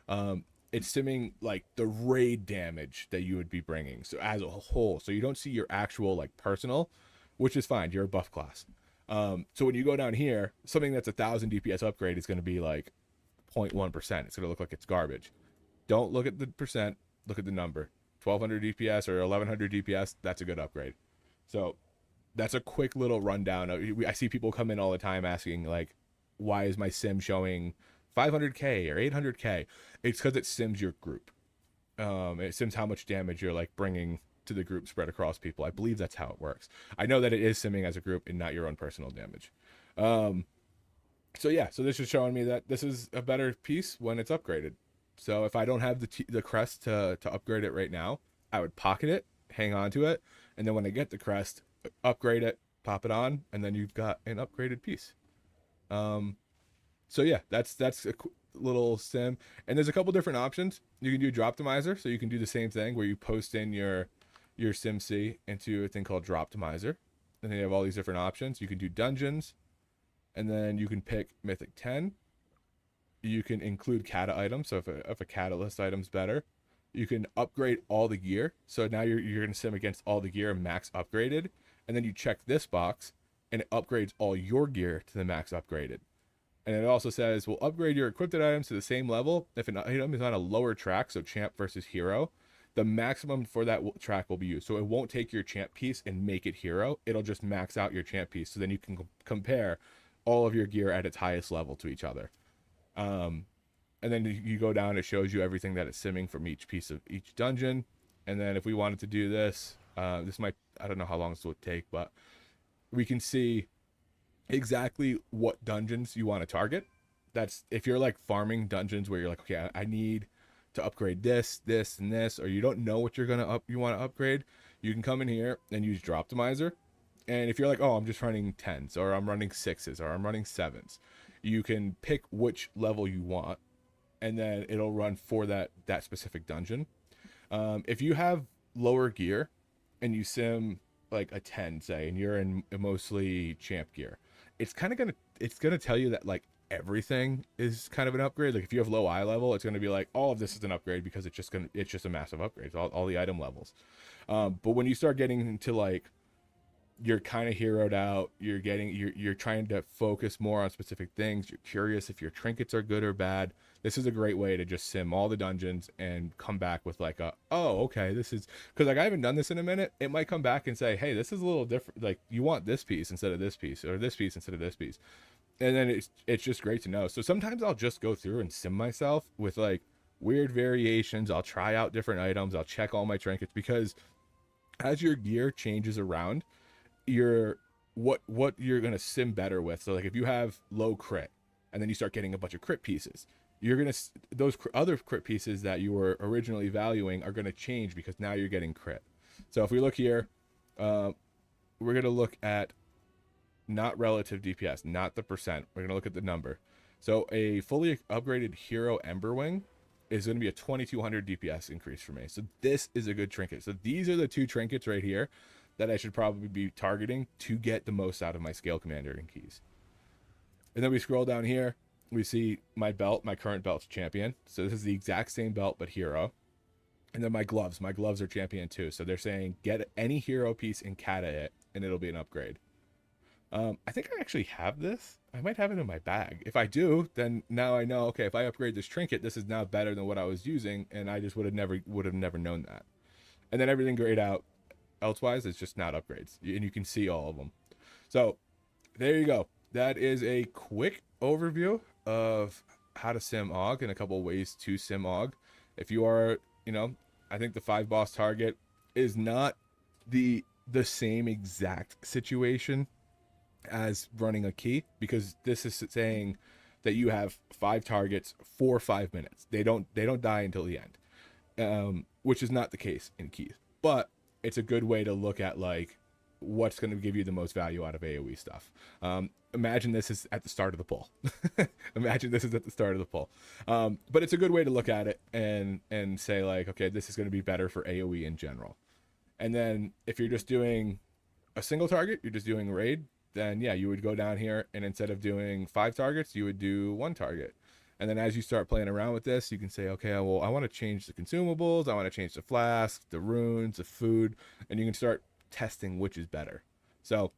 It's simming like the raid damage that you would be bringing. So as a whole, so you don't see your actual like personal, which is fine. You're a buff class. So when you go down here, something that's 1,000 DPS upgrade is going to be like 0.1%. It's going to look like it's garbage. Don't look at the percent. Look at the number. 1,200 DPS or 1,100 DPS. That's a good upgrade. So that's a quick little rundown. I see people come in all the time asking like, why is my sim showing 500k or 800k? It's because it sims your group. It sims how much damage you're like bringing to the group spread across people. I believe that's how it works. I know that it is simming as a group and not your own personal damage. So yeah, so this is showing me that this is a better piece when it's upgraded. So if I don't have the crest to upgrade it right now, I would pocket it, hang on to it, and then when I get the crest, upgrade it, pop it on, and then you've got an upgraded piece. So yeah, that's a little sim. And there's a couple different options. You can do Droptimizer, so you can do the same thing where you post in your your SimC into a thing called Droptimizer. And then you have all these different options. You can do dungeons, and then you can pick Mythic 10. You can include kata items, so if a catalyst item's better. You can upgrade all the gear, so now you're going to sim against all the gear max upgraded, and then you check this box, and it upgrades all your gear to the max upgraded. And it also says, we'll upgrade your equipped items to the same level if an item is on a lower track, so champ versus hero. The maximum for that track will be used. So it won't take your champ piece and make it hero. It'll just max out your champ piece, so then you can compare all of your gear at its highest level to each other. And then you go down, it shows you everything that it's simming from each piece of each dungeon. And then if we wanted to do this, this might, I don't know how long this would take, but we can see exactly what dungeons you want to target. That's if you're like farming dungeons where you're like, okay, I need to upgrade this, this, and this, or you don't know what you want to upgrade, you can come in here and use Droptimizer. And if you're like, oh, I'm just running 10s, or I'm running 6s, or I'm running 7s, you can pick which level you want, and then it'll run for that specific dungeon. If you have lower gear and you sim like a 10, say, and you're in mostly champ gear, it's gonna tell you that like everything is kind of an upgrade. Like if you have low eye level, it's gonna be like all of this is an upgrade because it's just a massive upgrade, all the item levels. But when you start getting into like you're kind of heroed out, you're trying to focus more on specific things, you're curious if your trinkets are good or bad, this is a great way to just sim all the dungeons and come back with like oh, okay, this is, because like I haven't done this in a minute, it might come back and say, hey, this is a little different, like you want this piece instead of this piece, or this piece instead of this piece. And then it's just great to know. So sometimes I'll just go through and sim myself with like weird variations. I'll try out different items, I'll check all my trinkets, because as your gear changes around, what you're gonna sim better with. So like if you have low crit and then you start getting a bunch of crit pieces, you're gonna, those other crit pieces that you were originally valuing are gonna change because now you're getting crit. So if we look here, we're gonna look at not relative DPS, not the percent, we're gonna look at the number. So a fully upgraded hero Ember Wing is going to be a 2200 DPS increase for me. So this is a good trinket. So these are the two trinkets right here that I should probably be targeting to get the most out of my scale commander and keys. And then we scroll down here, we see my belt, my current belt's champion. So this is the exact same belt, but hero. And then my gloves are champion too. So they're saying get any hero piece and kata it, and it'll be an upgrade. I think I actually have this. I might have it in my bag. If I do, then now I know, okay, if I upgrade this trinket, this is now better than what I was using, and I just would have never known that. And then everything grayed out. Elsewise, it's just not upgrades, and you can see all of them. So there you go. That is a quick overview of how to sim Aug and a couple of ways to sim Aug. If you are, I think the 5 boss target is not the same exact situation as running a key, because this is saying that you have 5 targets for 5 minutes. They don't die until the end, which is not the case in keys. But it's a good way to look at like what's going to give you the most value out of AoE stuff. Imagine this is at the start of the pull. Imagine this is at the start of the pull. But it's a good way to look at it and say like, okay, this is going to be better for AoE in general. And then if you're just doing a single target, you're just doing raid, then yeah, you would go down here, and instead of doing 5 targets, you would do 1 target. And then as you start playing around with this, you can say, okay, well, I want to change the consumables, I want to change the flask, the runes, the food, and you can start testing which is better. So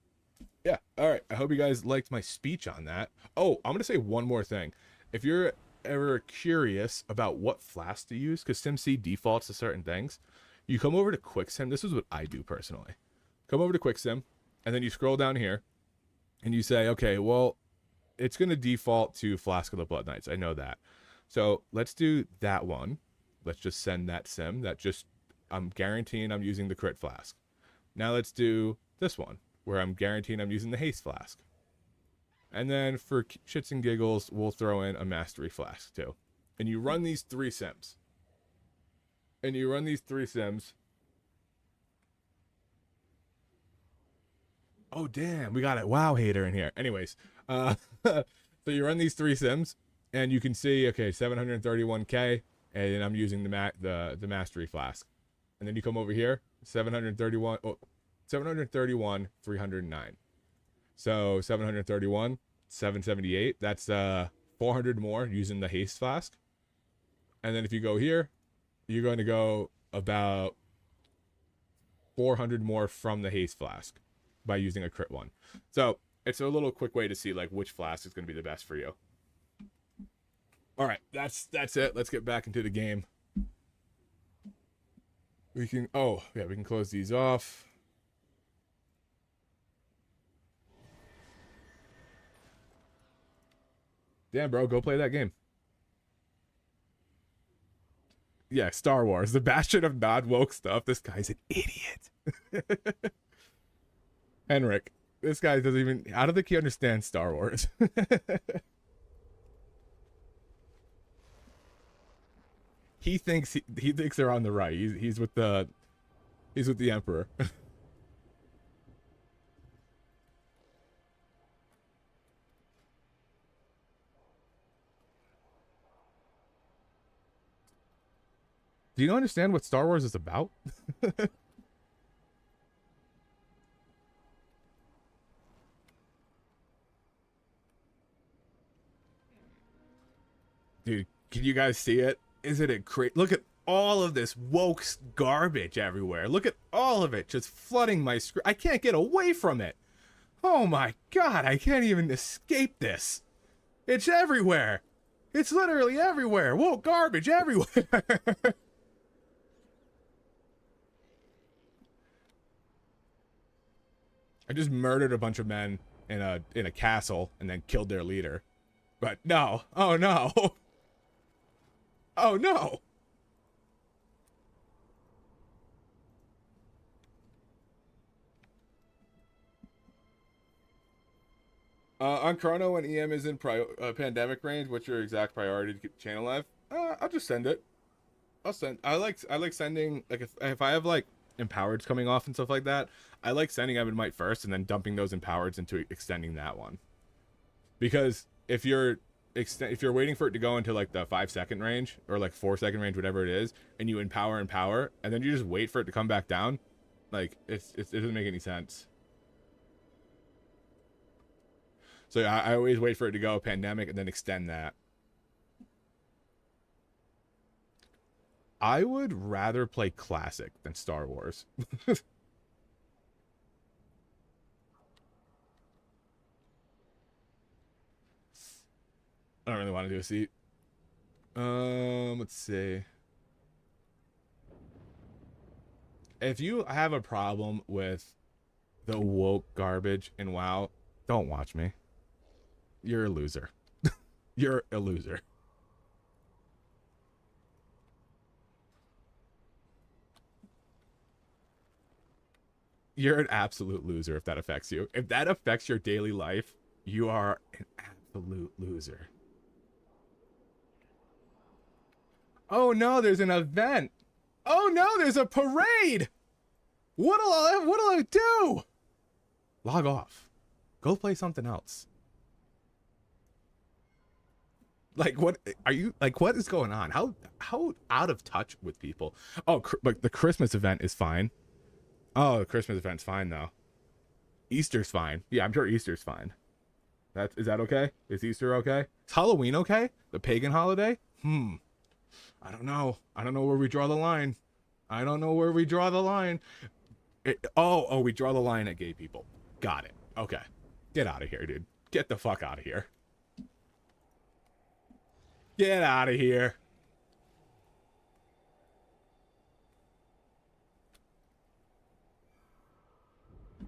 yeah, all right, I hope you guys liked my speech on that. Oh, I'm gonna say one more thing. If you're ever curious about what flask to use, because SimC defaults to certain things, you come over to QuickSim. This is what I do personally. Come over to QuickSim, and then you scroll down here, and you say, okay, well, it's going to default to Flask of the Blood Knights. I know that. So let's do that one. Let's just send that sim. I'm guaranteeing I'm using the crit flask. Now let's do this one, where I'm guaranteeing I'm using the haste flask. And then for shits and giggles, we'll throw in a mastery flask too. And you run these 3 sims. Oh, damn, we got a WoW hater in here. Anyways, so you run these 3 sims, and you can see, okay, 731k, and I'm using the mastery flask. and then you come over here, 731, 731, 309. So 731, 778. That's 400 more using the haste flask. And then if you go here, you're going to go about 400 more from the haste flask by using a crit one. So it's a little quick way to see like which flask is going to be the best for you. All right, that's it. Let's get back into the game. We can, oh yeah, we can close these off. Damn, bro, go play that game. Yeah, Star Wars, the bastion of non-woke stuff. This guy's an idiot. Henrik, this guy doesn't even, I don't think he understands Star Wars. He thinks they're on the right. He's with the Emperor. Do you understand what Star Wars is about? Dude, can you guys see it? Isn't it great? Look at all of this woke garbage everywhere. Look at all of it just flooding my screen. I can't get away from it. Oh my god, I can't even escape this. It's everywhere. It's literally everywhere. Woke garbage everywhere. I just murdered a bunch of men in a castle and then killed their leader. But no. Oh no. Oh no. On Chrono, when EM is in pandemic range, what's your exact priority to keep the channel live? I'll just send it. I like sending, like if I have like empowereds coming off and stuff like that, I like sending Ebonmite first and then dumping those empowereds into extending that one. Because if you're waiting for it to go into like the 5-second range or like 4-second range, whatever it is, and you empower, and then you just wait for it to come back down, like it doesn't make any sense. So I always wait for it to go pandemic and then extend that. I would rather play classic than Star Wars. I don't really want to do a seat. Let's see. If you have a problem with the woke garbage in WoW, don't watch me. You're a loser. You're a loser. You're an absolute loser if that affects you. If that affects your daily life, you are an absolute loser. Oh no, there's an event. Oh no, there's a parade. What'll I do? Log off. Go play something else. Like, what are you, like, what is going on? How out of touch with people? Oh, like the Christmas event is fine. Oh, the Christmas event's fine though. Easter's fine. Yeah, I'm sure Easter's fine. Is that okay? Is Easter okay? Is Halloween okay? The pagan holiday? I don't know. I don't know where we draw the line. I don't know where we draw the line. Oh, we draw the line at gay people. Got it. Okay. Get out of here, dude. Get the fuck out of here. Get out of here.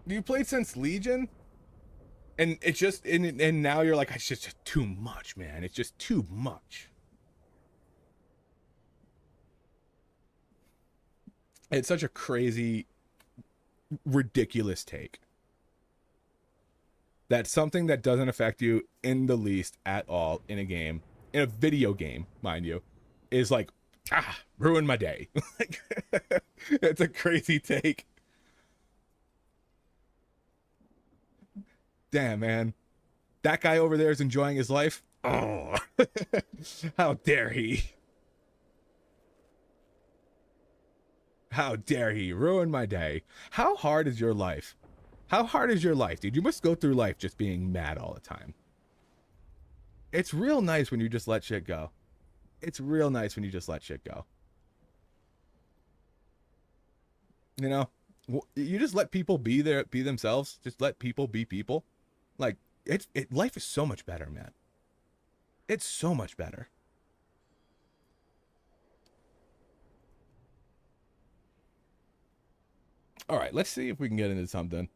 You played since Legion? And it's just, and now you're like, it's just too much, man. It's just too much. It's such a crazy, ridiculous take. That something that doesn't affect you in the least at all in a game, in a video game, mind you, is like, ruin my day. Like, it's a crazy take. Damn, man. That guy over there is enjoying his life. Oh, how dare he? How dare he ruin my day? How hard is your life? How hard is your life, dude? You must go through life just being mad all the time. It's real nice when you just let shit go. It's real nice when you just let shit go. You know, you just let people be themselves. Just let people be people. Like, life is so much better, man. It's so much better. All right, let's see if we can get into something.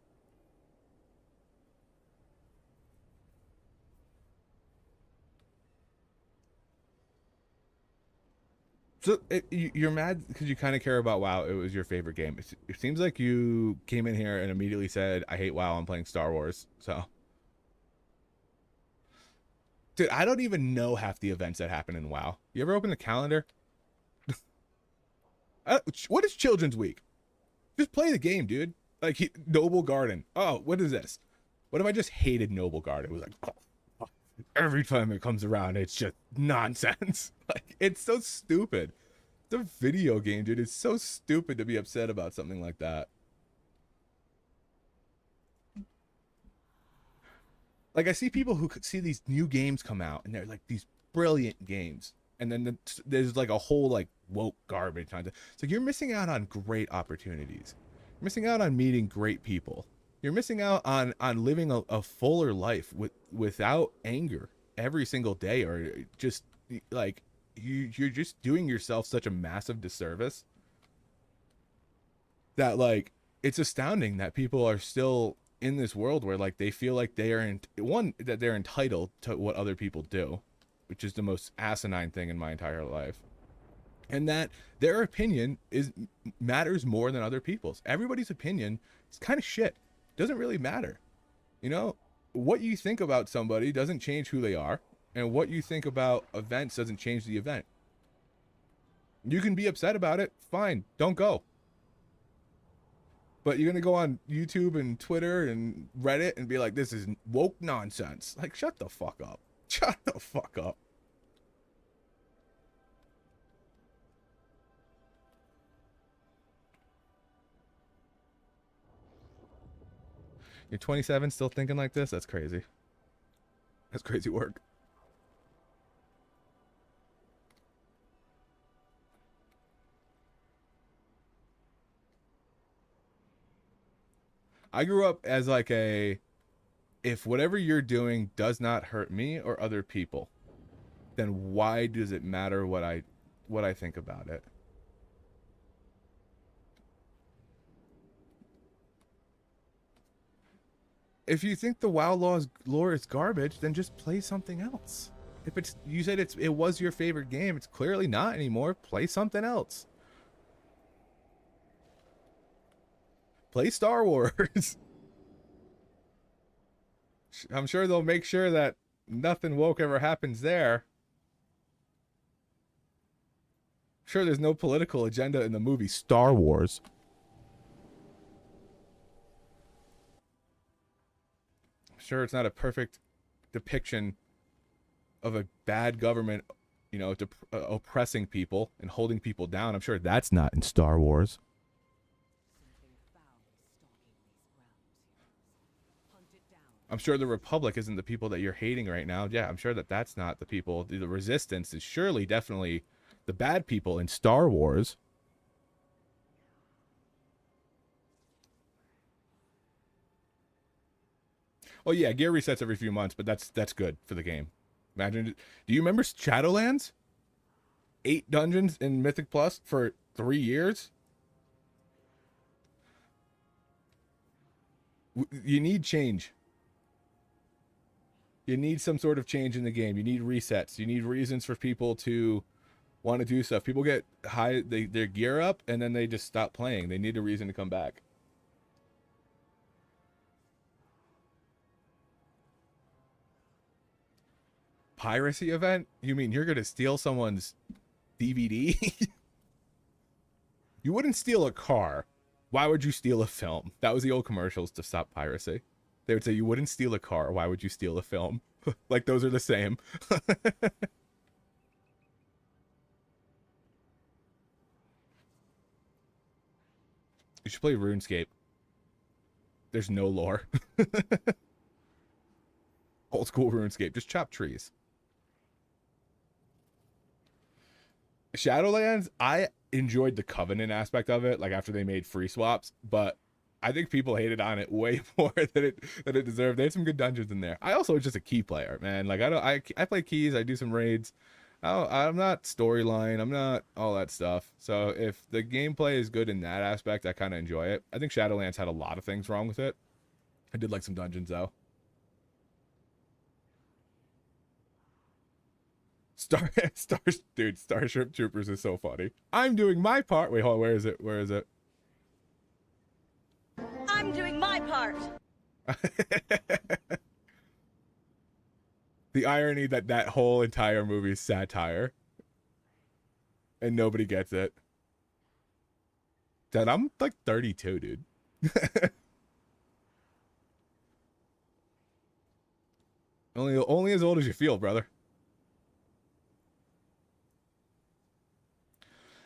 So you're mad because you kind of care about WoW. It was your favorite game. It seems like you came in here and immediately said, I hate WoW, I'm playing Star Wars. So, dude, I don't even know half the events that happen in WoW. You ever open the calendar? What is Children's Week? Just play the game, dude. Like, Noble Garden. Oh, what is this? What if I just hated Noble Garden? It was like, oh, every time it comes around, it's just nonsense. Like, it's so stupid. It's a video game, dude. It's so stupid to be upset about something like that. Like, I see people who could see these new games come out, and they're like these brilliant games. And then there's like a whole like woke garbage on it. So you're missing out on great opportunities. You're missing out on meeting great people. You're missing out on living a fuller life without anger every single day, or just like you're just doing yourself such a massive disservice that, like, it's astounding that people are still in this world where, like, they feel like they are that they're entitled to what other people do, which is the most asinine thing in my entire life. And that their opinion matters more than other people's. Everybody's opinion is kind of shit. Doesn't really matter. You know, what you think about somebody doesn't change who they are, and what you think about events doesn't change the event. You can be upset about it, fine, don't go. But you're gonna go on YouTube and Twitter and Reddit and be like, this is woke nonsense. Like, shut the fuck up. Shut the fuck up. You're 27, still thinking like this? That's crazy. That's crazy work. I grew up as like if whatever you're doing does not hurt me or other people, then why does it matter what I think about it? If you think the WoW lore is garbage, then just play something else. If you said it was your favorite game, it's clearly not anymore. Play something else. Play Star Wars. I'm sure they'll make sure that nothing woke ever happens there. Sure, there's no political agenda in the movie Star Wars. Sure, it's not a perfect depiction of a bad government, you know, oppressing people and holding people down. I'm sure that's not in Star Wars. I'm sure the Republic isn't the people that you're hating right now. Yeah, I'm sure that that's not the people. The Resistance is surely definitely the bad people in Star Wars. Oh yeah, gear resets every few months, but that's good for the game. Imagine, do you remember Shadowlands? 8 dungeons in Mythic Plus for 3 years? You need change. You need some sort of change in the game. You need resets. You need reasons for people to want to do stuff. People get high, their gear up, and then they just stop playing. They need a reason to come back. Piracy event? You mean you're going to steal someone's DVD? You wouldn't steal a car. Why would you steal a film? That was the old commercials to stop piracy. They would say, you wouldn't steal a car. Why would you steal a film? Like, those are the same. You should play RuneScape. There's no lore. Old school RuneScape. Just chop trees. Shadowlands, I enjoyed the Covenant aspect of it, like after they made free swaps, but I think people hated on it way more than it deserved. They had some good dungeons in there. I also was just a key player, man. Like I play keys, I do some raids. I'm not storyline, I'm not all that stuff. So if the gameplay is good in that aspect, I kind of enjoy it. I think Shadowlands had a lot of things wrong with it. I did like some dungeons though. Starship Troopers is so funny. I'm doing my part. Wait, hold on, where is it? Where is it? I'm doing my part. The irony that that whole entire movie is satire and nobody gets it. Dad, I'm like 32, dude. Only as old as you feel, brother.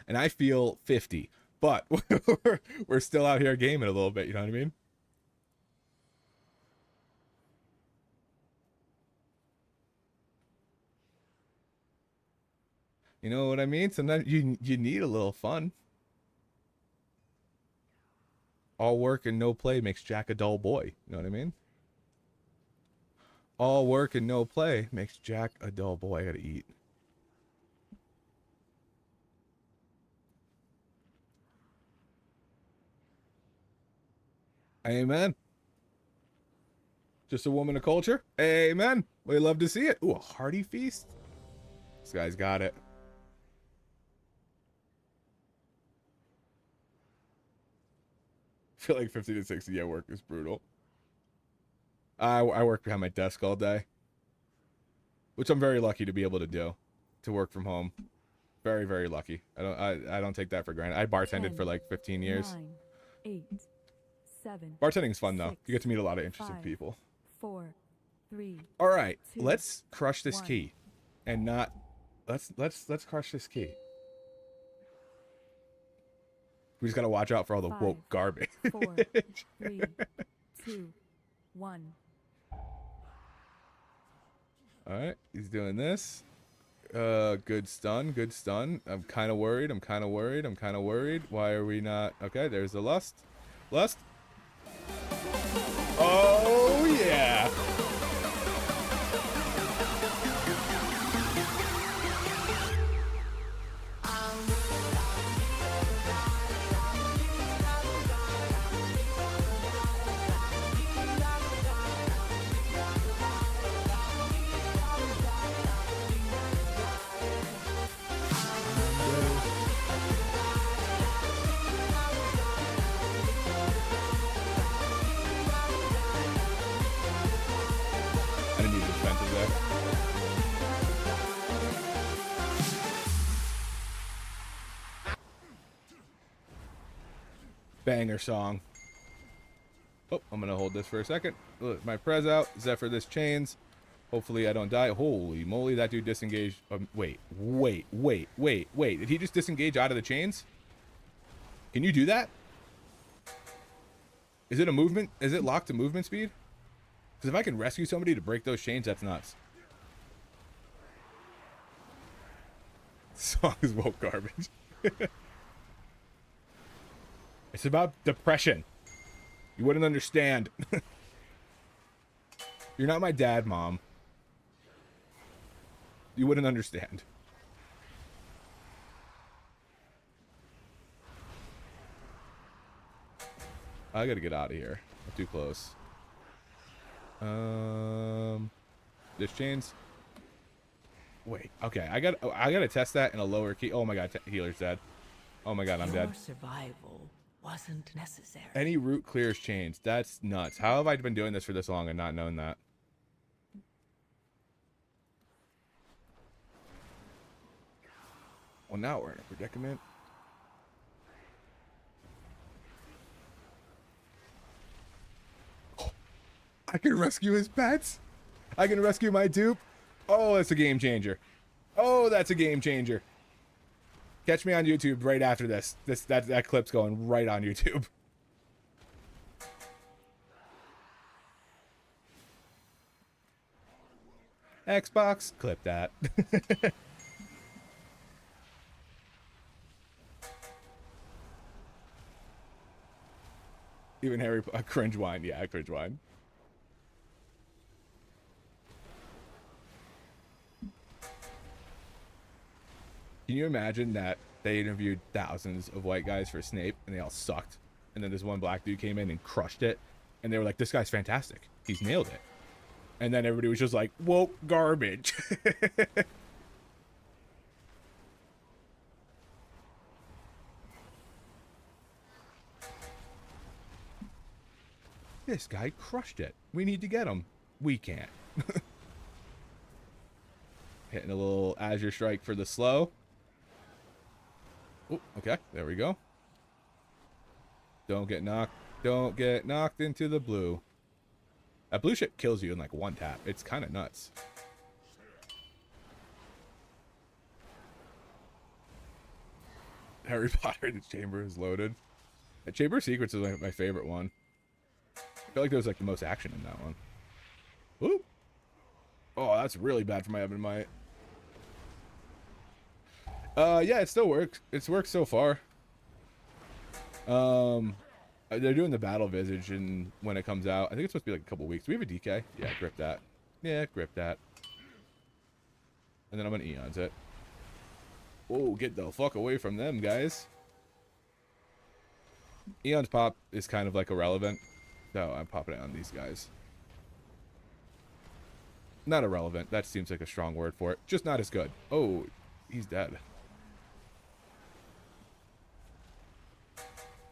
And I feel 50, but we're still out here gaming a little bit, you know what I mean? You know what I mean? Sometimes you need a little fun. All work and no play makes Jack a dull boy. You know what I mean? All work and no play makes Jack a dull boy. I gotta eat. Amen. Just a woman of culture. Amen. We love to see it. Ooh, a hearty feast. This guy's got it. I feel like 50 to 60 at work is brutal. I work behind my desk all day, which I'm very lucky to be able to do, to work from home. Very, very lucky. I don't take that for granted. I bartended 10, for like 15 years. 9, 8, 7. Bartending is fun though. 6, You get to meet a lot of interesting 5, people. 4, 3. All right, 2, let's crush this 1. key, and not. Let's crush this key. We just gotta watch out for all the 5, woke garbage. 4, 3, 2, 1. All right, he's doing this. Good stun, good stun. I'm kind of worried. I'm kind of worried. I'm kind of worried. Why are we not? Okay, there's the lust. Lust. Oh yeah. I didn't need defensive there. Banger song. Oh, I'm gonna hold this for a second. Look, my prez out. Zephyr this chains. Hopefully I don't die. Holy moly, that dude disengaged. Wait. Did he just disengage out of the chains? Can you do that? Is it a movement? Is it locked to movement speed? Because if I can rescue somebody to break those chains, that's nuts. This song is woke garbage. It's about depression. You wouldn't understand. You're not my dad, Mom. You wouldn't understand. I gotta get out of here. I'm too close. There's chains. Wait. Okay. I gotta test that in a lower key. Oh my god. Healer's dead. Oh my god. I'm dead. Your survival wasn't necessary. Any route clears chains. That's nuts. How have I been doing this for this long and not known that? Well, now we're in a predicament. Oh, I can rescue his pets. I can rescue my dupe. Oh, that's a game changer. Oh, that's a game changer. Catch me on YouTube right after this. That clip's going right on YouTube. Xbox, clip that. Even Harry cringe wine. Yeah, cringe wine. Can you imagine that they interviewed thousands of white guys for Snape and they all sucked? And then this one black dude came in and crushed it. And they were like, this guy's fantastic. He's nailed it. And then everybody was just like, woke garbage. This guy crushed it. We need to get him. We can't. Hitting a little Azure Strike for the slow. Oh, okay. There we go. Don't get knocked into the blue. That blue shit kills you in like one tap. It's kind of nuts. Harry Potter, the chamber is loaded. The Chamber of Secrets is like my favorite one. I feel like there was like the most action in that one. Whoop. Oh, that's really bad for my Evan Might. Yeah, it still works. It's worked so far. They're doing the battle visage, and when it comes out, I think it's supposed to be like a couple weeks. Do we have a DK? Yeah, grip that. Yeah, grip that. And then I'm gonna Eons it. Whoa, get the fuck away from them, guys. Eon's pop is kind of like irrelevant. So I'm popping it on these guys. Not irrelevant. That seems like a strong word for it. Just not as good. Oh, he's dead.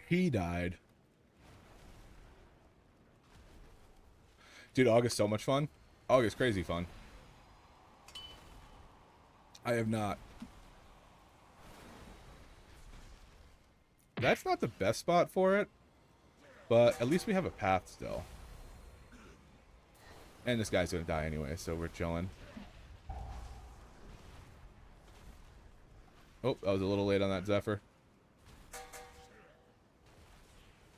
He died. Dude, Aug is so much fun. Aug is crazy fun. I have not. That's not the best spot for it, but at least we have a path still. And this guy's gonna die anyway, so we're chilling. Oh, I was a little late on that Zephyr.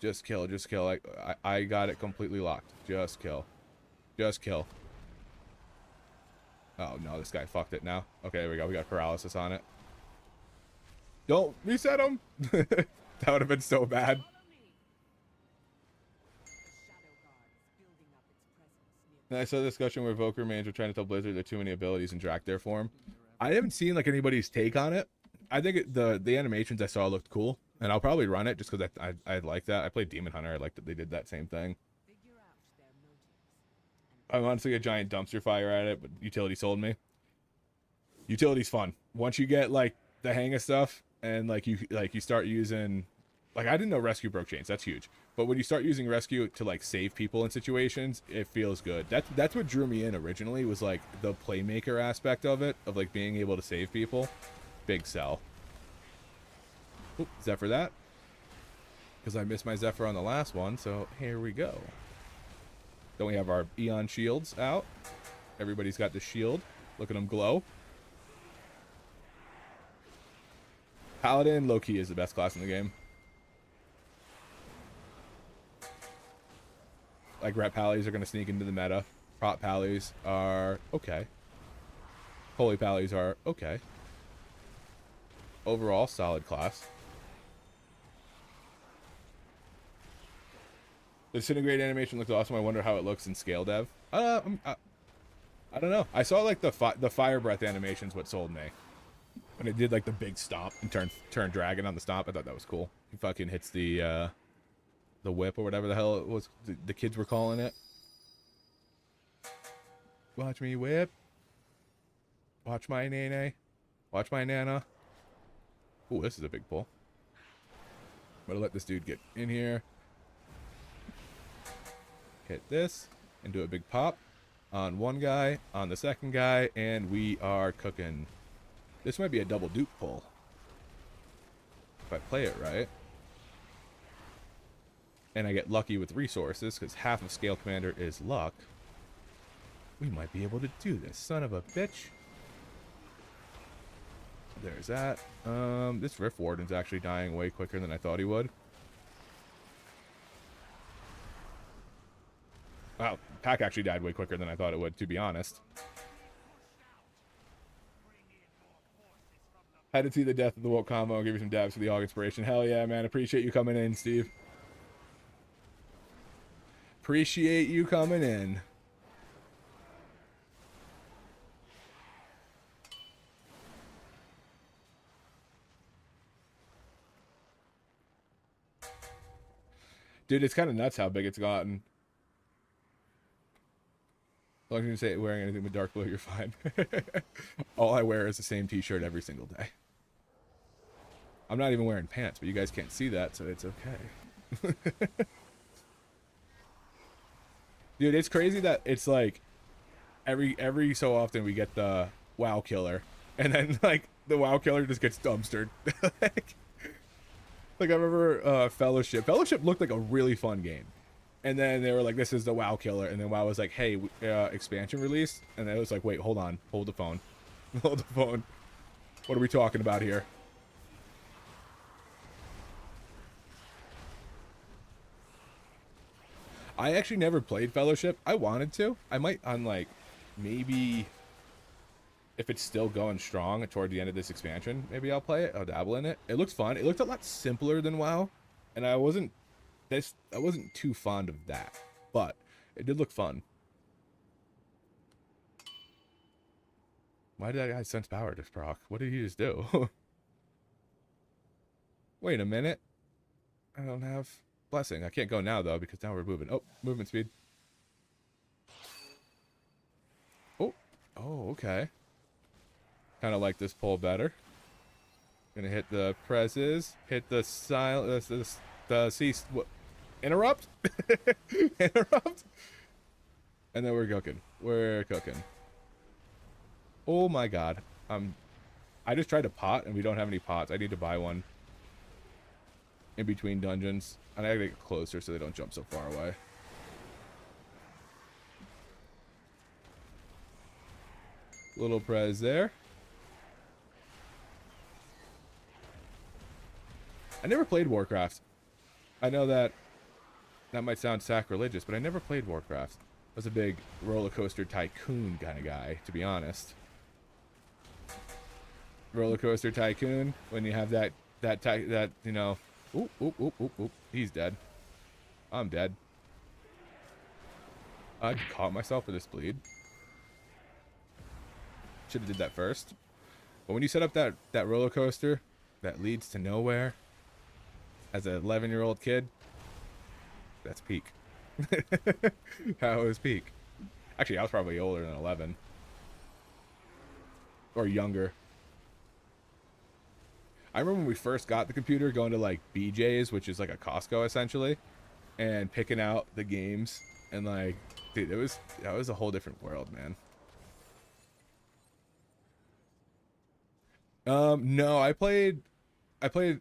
Just kill, just kill. I got it completely locked. Just kill. Just kill. Oh no, this guy fucked it now. Okay, there we go. We got paralysis on it. Don't reset him! That would have been so bad. And I saw a discussion where Evoker mains were trying to tell Blizzard there are too many abilities in Drakthir form. I haven't seen like anybody's take on it. I think the animations I saw looked cool, and I'll probably run it just because I like that. I played Demon Hunter. I liked that they did that same thing. I'm honestly a giant dumpster fire at it, but utility sold me. Utility's fun. Once you get like the hang of stuff, and you start using, like, I didn't know rescue broke chains. That's huge. But when you start using rescue to like save people in situations, it feels good. That's what drew me in originally, was like the playmaker aspect of it, of like being able to save people. Big sell. Oop, Zephyr that. Because I missed my Zephyr on the last one, so here we go. Then we have our Eon shields out. Everybody's got the shield. Look at them glow. Paladin, low-key, is the best class in the game. Like, Ret Pallies are going to sneak into the meta. Prop Pallies are okay. Holy Pallies are okay. Overall, solid class. The Disintegrate animation looks awesome. I wonder how it looks in scale dev. I don't know. I saw like the fire breath animations what sold me. When it did like the big stomp and turn dragon on the stomp, I thought that was cool. He fucking hits the whip or whatever the hell it was the kids were calling it. Watch me whip. Watch my nene. Watch my nana. Ooh, this is a big pull. I'm gonna let this dude get in here. Hit this and do a big pop on one guy, on the second guy, and we are cooking. This might be a double dupe pull if I play it right. And I get lucky with resources, because half of Scale Commander is luck. We might be able to do this, son of a bitch. There's that. This Rift Warden's actually dying way quicker than I thought he would. Wow, Pack actually died way quicker than I thought it would, to be honest. Had to see the death of the woke combo and give you some dabs for the Aug inspiration. Hell yeah, man. Appreciate you coming in, Steve. Appreciate you coming in. Dude, it's kind of nuts how big it's gotten. As long as you say wearing anything with dark blue, you're fine. All I wear is the same t-shirt every single day. I'm not even wearing pants, but you guys can't see that, so it's okay. Dude, it's crazy that it's like every so often we get the WoW killer, and then like the WoW killer just gets dumpstered. Like I remember Fellowship. Fellowship looked like a really fun game. And then they were like, this is the WoW killer. And then WoW was like, hey, expansion release. And then it was like, wait, hold on. Hold the phone. Hold the phone. What are we talking about here? I actually never played Fellowship. I wanted to. I might on like maybe if it's still going strong toward the end of this expansion, maybe I'll play it. I'll dabble in it. It looks fun. It looked a lot simpler than WoW. And I wasn't too fond of that, but it did look fun. Why did that guy sense power just proc? What did he just do? Wait a minute. I don't have blessing. I can't go now though because now we're moving. Oh, movement speed. Oh, okay. Kind of like this pull better. Gonna hit the presses, hit the silence, the cease. What? Interrupt? Interrupt? And then we're cooking. We're cooking. Oh my god. I just tried to pot and we don't have any pots. I need to buy one. In between dungeons. And I gotta get closer so they don't jump so far away. Little prez there. I never played Warcraft. I know that might sound sacrilegious, but I never played Warcraft. I was a big roller coaster tycoon kind of guy, to be honest. Roller coaster tycoon, when you have that you know, oop, he's dead. I'm dead. I caught myself with this bleed. Should have did that first. But when you set up that roller coaster that leads to nowhere, as an 11-year-old kid, that's peak. That was peak. Actually, I was probably older than 11. Or younger. I remember when we first got the computer, going to like BJ's, which is like a Costco essentially, and picking out the games. And like, dude, that was a whole different world, man. No, I played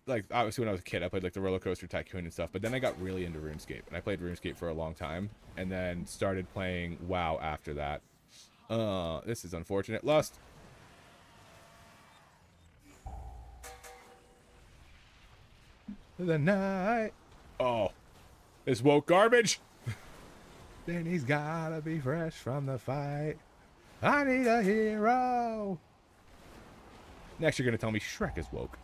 like obviously when I was a kid I played like the roller coaster tycoon and stuff, but then I got really into RuneScape and I played RuneScape for a long time and then started playing WoW after that. This is unfortunate. Lust. The night. Oh, this woke garbage. Then he's gotta be fresh from the fight. I need a hero. Next you're gonna tell me Shrek is woke.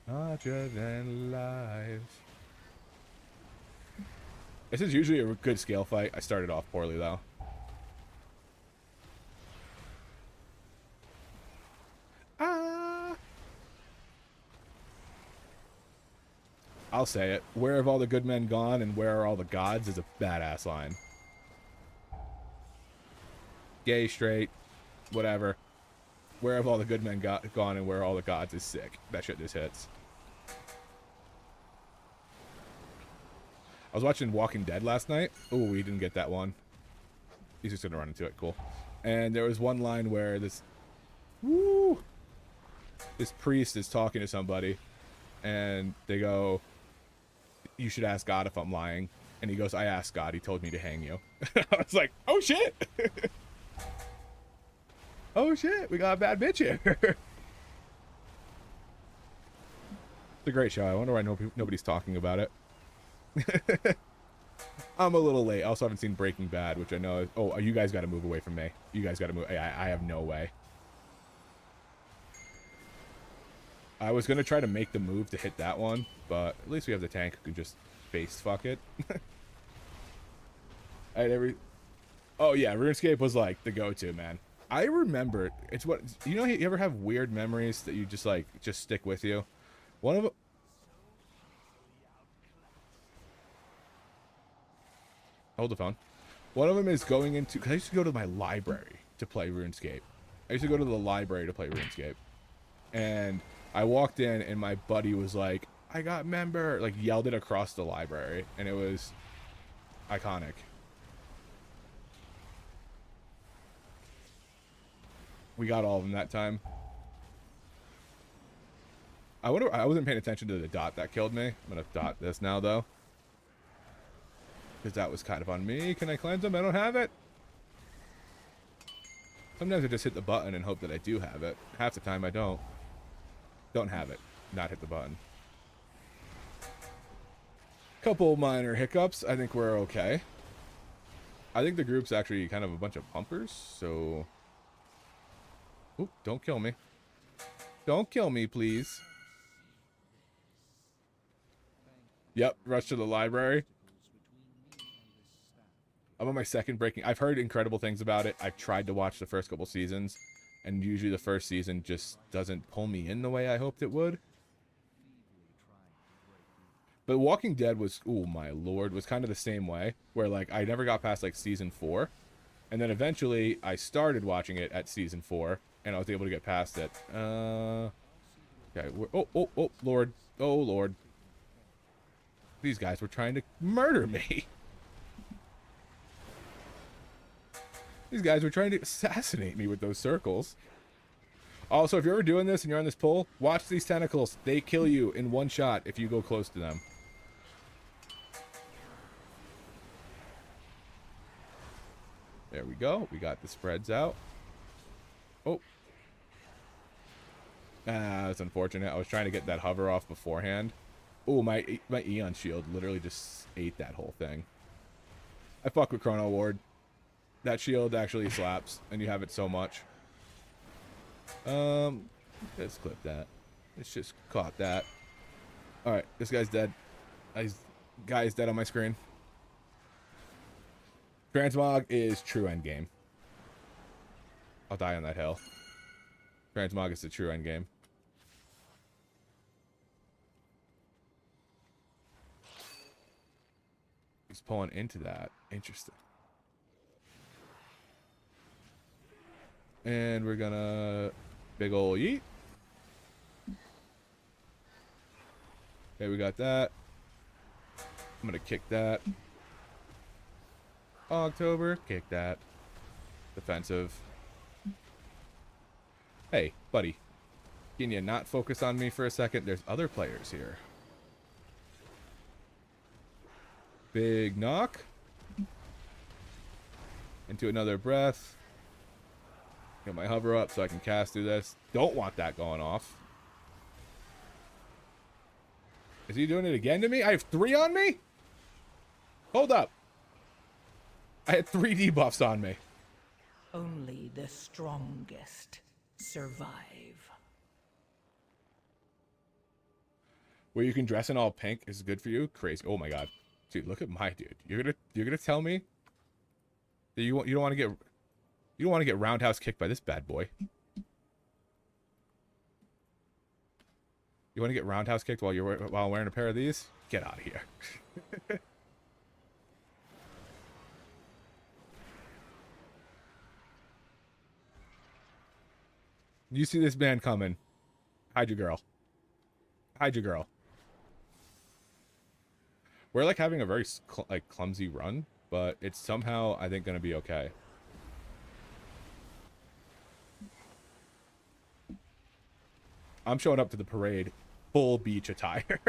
Larger than life. This is usually a good scale fight. I started off poorly though. I'll say it. Where have all the good men gone and where are all the gods is a badass line. Gay, straight, whatever. Where have all the good men gone and where are all the gods is sick. That shit just hits. I was watching Walking Dead last night. Oh, we didn't get that one. He's just gonna run into it. Cool. And there was one line where this priest is talking to somebody and they go, you should ask God if I'm lying. And he goes, I asked God. He told me to hang you. I was like, oh shit. Oh shit. We got a bad bitch here. It's a great show. I wonder why nobody's talking about it. I'm a little late. I also haven't seen Breaking Bad, which I know is... Oh, you guys got to move away from me. You guys got to move. I have no way. I was going to try to make the move to hit that one, but at least we have the tank who can just face fuck it. Oh, yeah, RuneScape was, like, the go-to, man. I remember... It's what... You know, you ever have weird memories that you just, like, just stick with you? One of them... Hold the phone. One of them is going into... Because I used to go to my library to play RuneScape. I used to go to the library to play RuneScape. And I walked in, and my buddy was like, I got member! Like, yelled it across the library. And it was iconic. We got all of them that time. I wasn't paying attention to the dot that killed me. I'm going to dot this now, though. Because that was kind of on me. Can I cleanse them? I don't have it. Sometimes I just hit the button and hope that I do have it. Half the time I don't. Don't have it. Not hit the button. Couple minor hiccups. I think we're okay. I think the group's actually kind of a bunch of pumpers, so... Oop, don't kill me. Don't kill me, please. Yep, rush to the library. I'm on my second Breaking... I've heard incredible things about it. I've tried to watch the first couple seasons, and usually the first season just doesn't pull me in the way I hoped it would. But Walking Dead was... Oh, my lord. Was kind of the same way, where, like, I never got past, like, season 4. And then eventually, I started watching it at season 4, and I was able to get past it. Okay. Oh, Lord. Oh, Lord. These guys were trying to murder me. These guys were trying to assassinate me with those circles. Also, if you're ever doing this and you're on this pole, watch these tentacles. They kill you in one shot if you go close to them. There we go. We got the spreads out. Oh. Ah, that's unfortunate. I was trying to get that hover off beforehand. Oh, my Eon shield literally just ate that whole thing. I fuck with Chrono Ward. That shield actually slaps, and you have it so much. Let's clip that. Let's just caught that. Alright, this guy's dead. Guy's dead on my screen. Transmog is true endgame. I'll die on that hill. Transmog is the true endgame. He's pulling into that. Interesting. And we're gonna big ol' yeet. Okay, we got that. I'm gonna kick that. October, kick that. Defensive. Hey, buddy. Can you not focus on me for a second? There's other players here. Big knock. Into another breath. Get my hover up so I can cast through this. Don't want that going off. Is he doing it again to me? I have 3 on me? Hold up. I had 3 debuffs on me. Only the strongest survive. Where you can dress in all pink is good for you? Crazy. Oh my god. Dude, look at my dude. You're gonna tell me that you don't want to get roundhouse kicked by this bad boy. You want to get roundhouse kicked while wearing a pair of these? Get out of here. You see this man coming. Hide your girl. Hide your girl. We're like having a very clumsy run, but it's somehow, I think, going to be okay. I'm showing up to the parade full beach attire.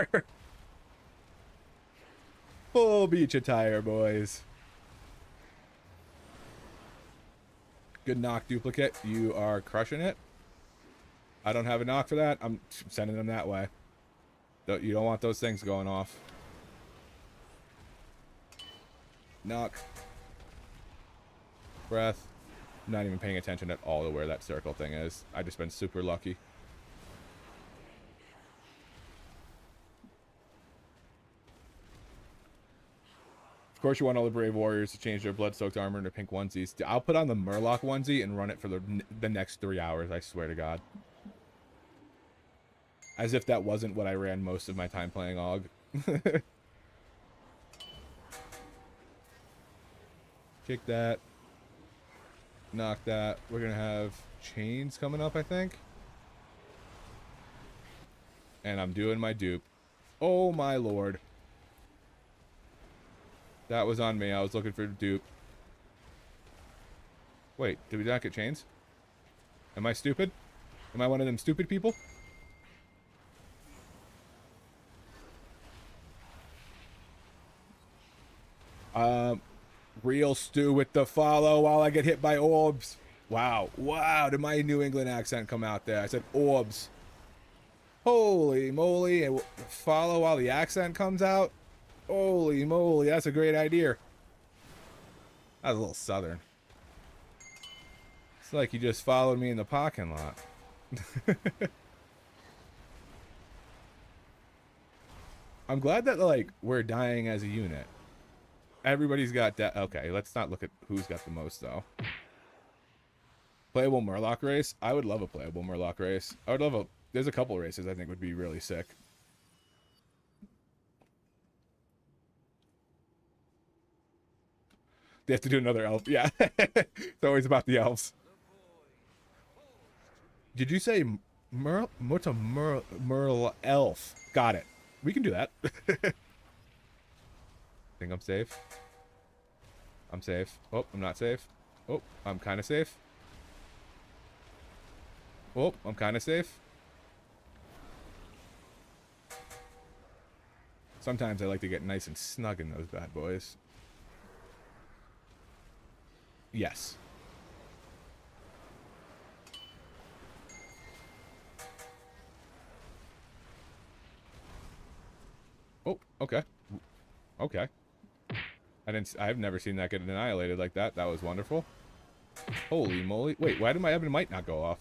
Full beach attire, boys. Good knock duplicate. You are crushing it. I don't have a knock for that. I'm sending them that way. You don't want those things going off. Knock. Breath. I'm not even paying attention at all to where that circle thing is. I just been super lucky. Of course, you want all the Brave Warriors to change their blood-soaked armor into pink onesies. I'll put on the Murloc onesie and run it for the next 3 hours, I swear to God. As if that wasn't what I ran most of my time playing Aug. Kick that. Knock that. We're going to have chains coming up, I think. And I'm doing my dupe. Oh, my lord. That was on me. I was looking for dupe. Wait, did we not get chains? Am I stupid? Am I one of them stupid people? Real stew with the follow while I get hit by orbs. Wow. Wow. Did my New England accent come out there? I said orbs. Holy moly. And follow while the accent comes out. Holy moly. That's a great idea. That was a little southern. It's like you just followed me in the parking lot. I'm glad that, like, we're dying as a unit. Everybody's got that. Okay, let's not look at who's got the most, though. Playable Murloc race? I would love a playable Murloc race. I would love a... There's a couple races I think would be really sick. They have to do another elf. Yeah. It's always about the elves. Did you say what's a Merle elf? Got it. We can do that. Think I'm safe. I'm safe. Oh, I'm not safe. Oh, I'm kind of safe. Oh, I'm kind of safe. Sometimes I like to get nice and snug in those bad boys. Yes. Oh, okay. Okay. I've never seen that get annihilated like that. That was wonderful. Holy moly. Wait, why did my Ebon Might not go off?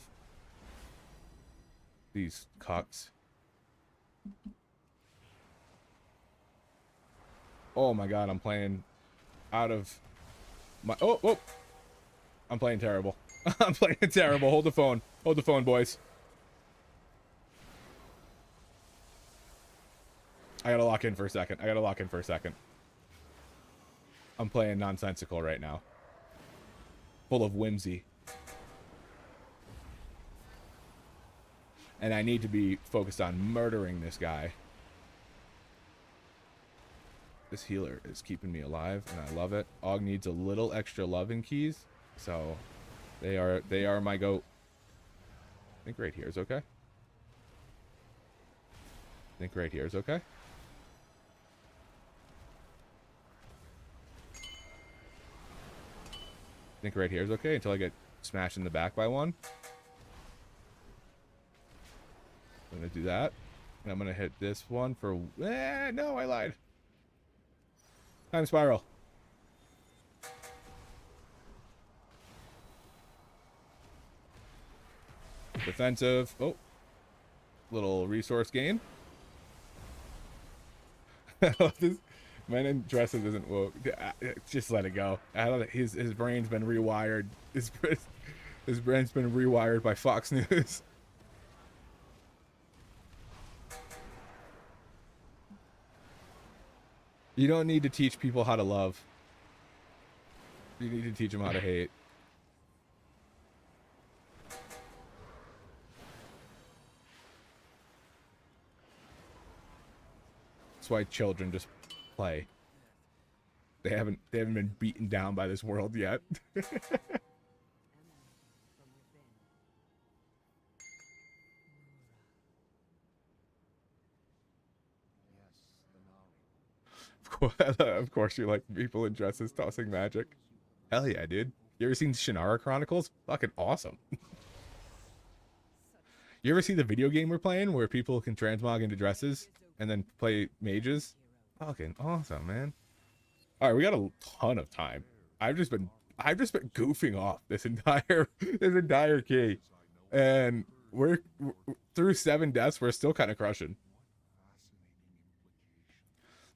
These cocks. Oh my god, I'm playing out of my... Oh! I'm playing terrible. I'm playing terrible. Hold the phone. Hold the phone, boys. I gotta lock in for a second. I'm playing nonsensical right now. Full of whimsy. And I need to be focused on murdering this guy. This healer is keeping me alive, and I love it. Aug needs a little extra love in keys, so they are my goat. I think right here is okay. Until I get smashed in the back by one. I'm gonna do that, and I'm gonna hit this one for... no, I lied. Time spiral. Defensive. Oh. Little resource gain. This man in dresses isn't woke. Just let it go. I don't know, his brain's been rewired. His brain's been rewired by Fox News. You don't need to teach people how to love. You need to teach them how to hate. That's why children just play. They haven't been beaten down by this world yet. Of course you like people in dresses tossing magic. Hell yeah, dude. You ever seen Shannara Chronicles? Fucking awesome. You ever see the video game we're playing where people can transmog into dresses and then play mages? Fucking awesome, man. All right, we got a ton of time. I've just been goofing off this entire key, and we're through 7 deaths. We're still kind of crushing.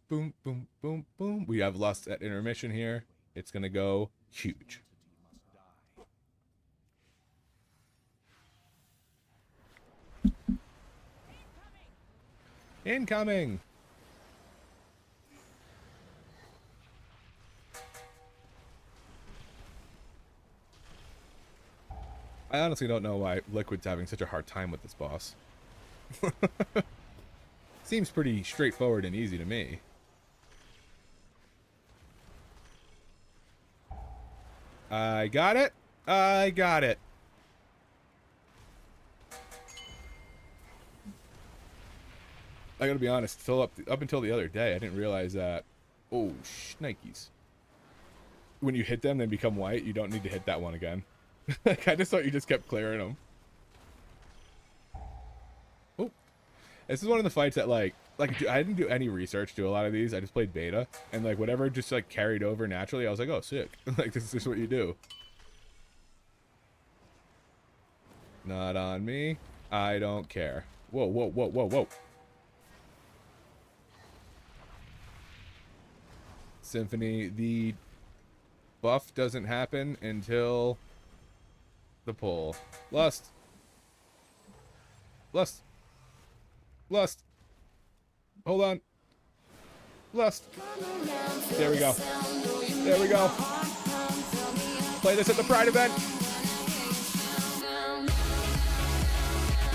Boom, boom, boom, boom. We have Lust at intermission here. It's gonna go huge. Incoming. I honestly don't know why Liquid's having such a hard time with this boss. Seems pretty straightforward and easy to me. I got it. I got it. I gotta be honest, up until the other day, I didn't realize that. Oh, shnikes. When you hit them, they become white. You don't need to hit that one again. Like, I just thought you just kept clearing them. Oh, this is one of the fights that like I didn't do any research to a lot of these. I just played beta, and like whatever just like carried over naturally. I was like, oh, sick. Like, this is just what you do. Not on me. I don't care. Whoa, whoa, whoa, whoa, whoa. Symphony, the buff doesn't happen until the pull. Lust. Lust. Lust. Hold on. Lust. There we go. There we go. Play this at the Pride event.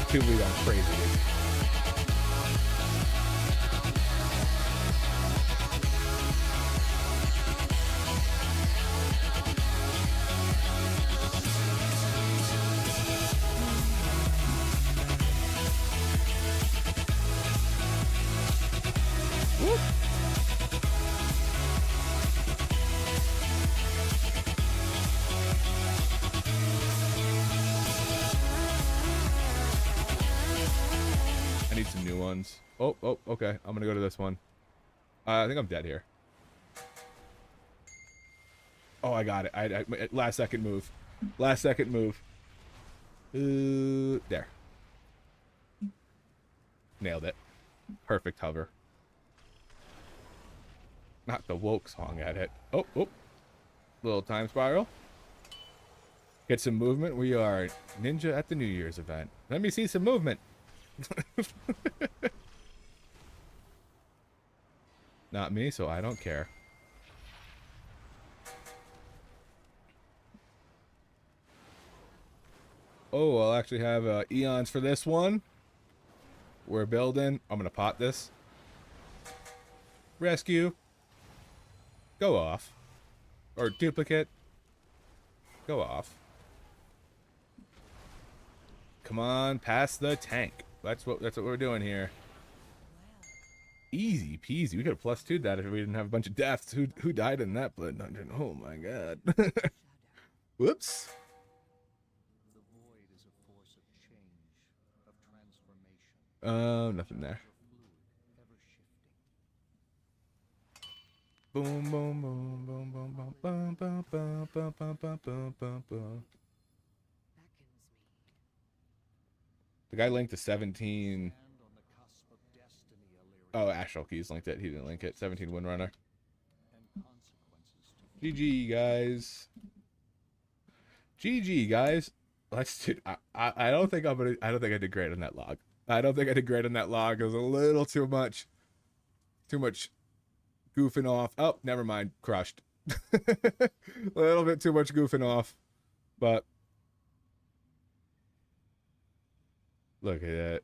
Two lead on crazy, dude. I need some new ones. Oh, okay. I'm gonna go to this one. I think I'm dead here. Oh, I got it. I last second move. Last second move. There. Nailed it. Perfect hover. Not the woke song at it. Oh. Little time spiral. Get some movement. We are Ninja at the New Year's event. Let me see some movement. Not me, so I don't care. Oh, I'll actually have eons for this one. We're building. I'm gonna pot this. Rescue. Go off. Or duplicate. Go off. Come on, pass the tank. That's what we're doing here. Easy peasy. We could have +2'd that if we didn't have a bunch of deaths. Who died in that blood dungeon? Oh my god. Whoops. Nothing there. Boom, boom, boom, boom, boom, boom, boom, boom, boom, boom, boom, boom, boom, boom. The guy linked to 17. Oh, Astral Keys linked it. He didn't link it. 17 Windrunner. GG, guys. GG, guys. Let's do. I don't think I did great on that log. I don't think I did great on that log. It was a little too much. Too much goofing off. Oh, never mind. Crushed. A little bit too much goofing off. But look at that.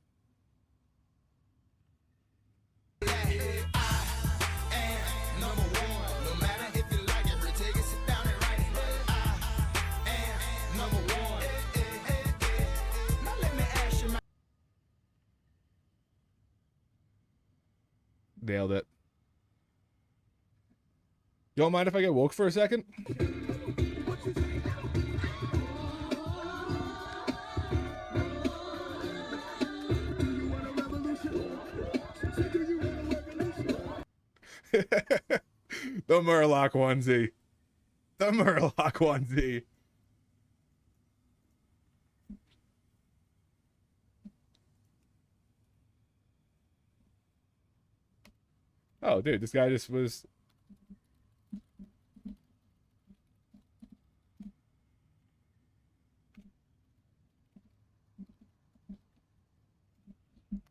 Nailed it. Don't mind if I get woke for a second? The Murloc onesie. The Murloc onesie. Oh, dude, this guy just was...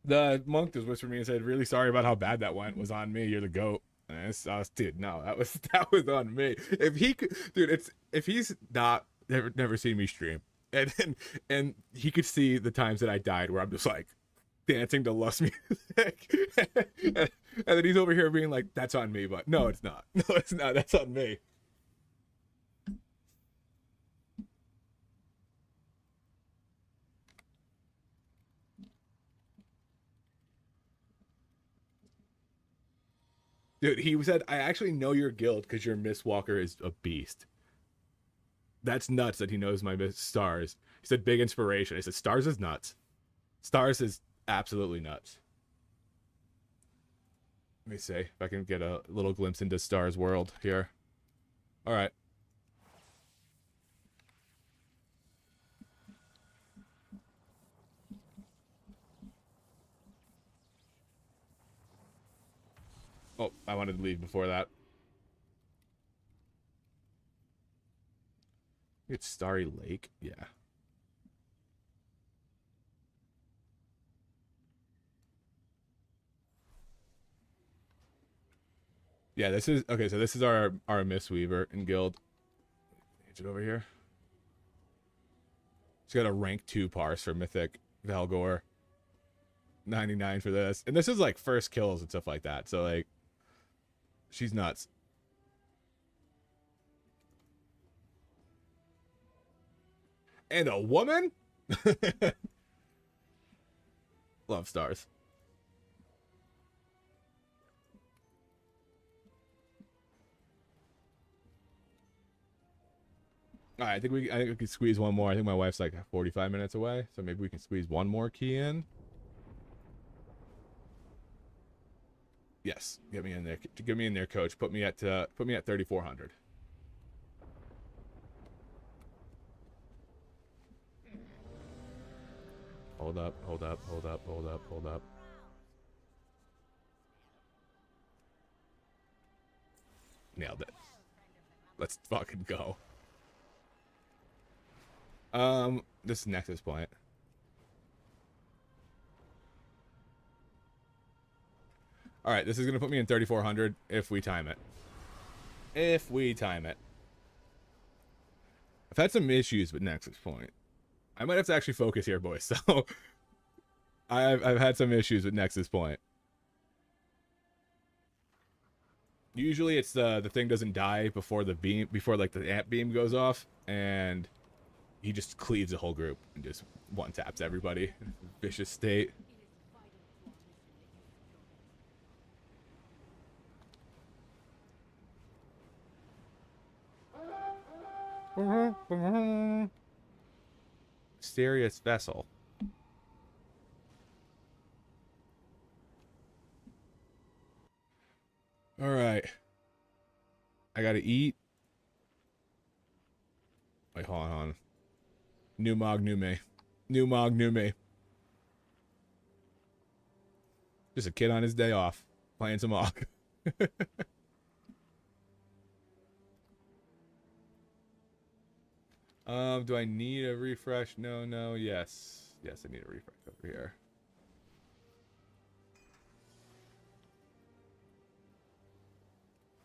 The monk just whispered me and said, really sorry about how bad that went. Was on me. You're the GOAT. And dude, no, that was on me. If he could, dude, if he's not never seen me stream, and he could see the times that I died where I'm just like dancing to Lust music, and then he's over here being like, that's on me, but no, it's not. No, it's not. That's on me. Dude, he said, I actually know your guild because your Miss Walker is a beast. That's nuts that he knows my Miss Stars. He said, big inspiration. I said, Stars is nuts. Stars is absolutely nuts. Let me see if I can get a little glimpse into Stars' world here. All right. Oh, I wanted to leave before that. It's Starry Lake. Yeah. Yeah, this is okay, so this is our Mistweaver in guild. Is it over here? She's got a rank 2 parse for Mythic Valgor. 99 for this. And this is like first kills and stuff like that. So like she's nuts. And a woman? Love Stars. All right, I think we can squeeze one more. I think my wife's like 45 minutes away, so maybe we can squeeze one more key in. Yes, get me in there. Get me in there, coach. Put me at 3,400. Hold up, hold up, hold up, hold up, hold up. Nailed it. Let's fucking go. This is Nexus Point. All right, this is gonna put me in 3,400 if we time it. If we time it. I've had some issues with Nexus Point. I might have to actually focus here, boys. So I've had some issues with Nexus Point. Usually it's the thing doesn't die before the beam, before like the amp beam goes off, and he just cleaves the whole group and just one taps everybody. Vicious state. Mysterious vessel. All right. I gotta eat. Wait, hold on. New Mog, new me. New Mog, new me. Just a kid on his day off, playing some Mog. Do I need a refresh? No, no, yes. Yes, I need a refresh over here.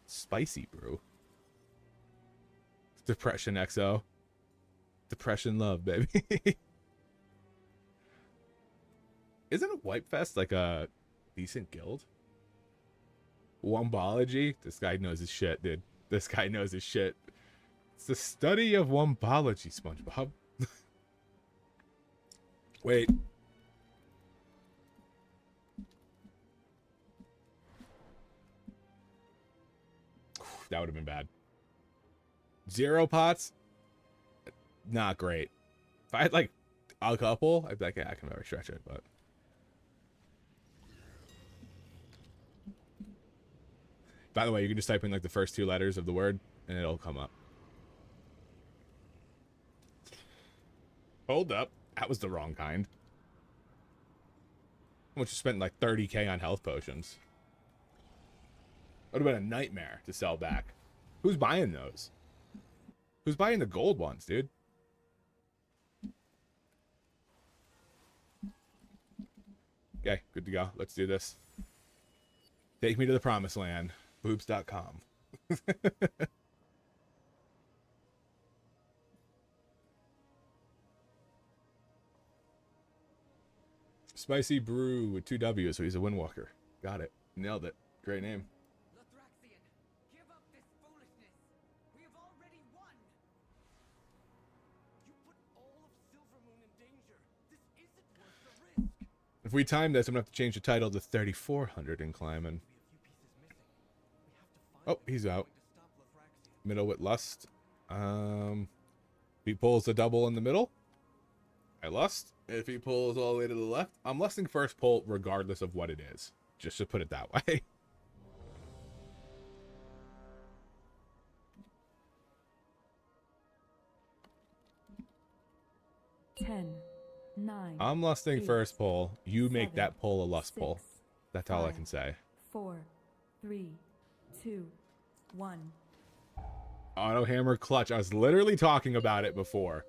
Spicy brew. Depression XO. Depression love, baby. Isn't Wipe Fest like a decent guild? Wombology? This guy knows his shit, dude. This guy knows his shit. It's the study of wombology, SpongeBob. Wait. That would have been bad. 0 pots? Not great. If I had like a couple, I'd be like, yeah, I can never stretch it, but. By the way, you can just type in like the first 2 letters of the word and it'll come up. Hold up. That was the wrong kind. How much you spent like 30k on health potions? Would have been a nightmare to sell back. Who's buying those? Who's buying the gold ones, dude? Okay, good to go. Let's do this. Take me to the promised land. Boobs.com. Spicy Brew with 2 W's, so he's a Windwalker. Got it. Nailed it. Great name. Lothraxian, give up this foolishness. We have already won. You put all of Silvermoon in danger. This isn't worth the risk. If we time this, I'm going to have to change the title to 3400 in climbing. Oh, he's out. Middle with Lust. If he pulls a double in the middle, I lust. If he pulls all the way to the left, I'm lusting first pull regardless of what it is. Just to put it that way. Ten, 9. I'm lusting 8, first pull. You make 7, that pull a lust pull. 6, That's all I 5, can say. 4, 3, 2, 1. Auto hammer clutch. I was literally talking about it before.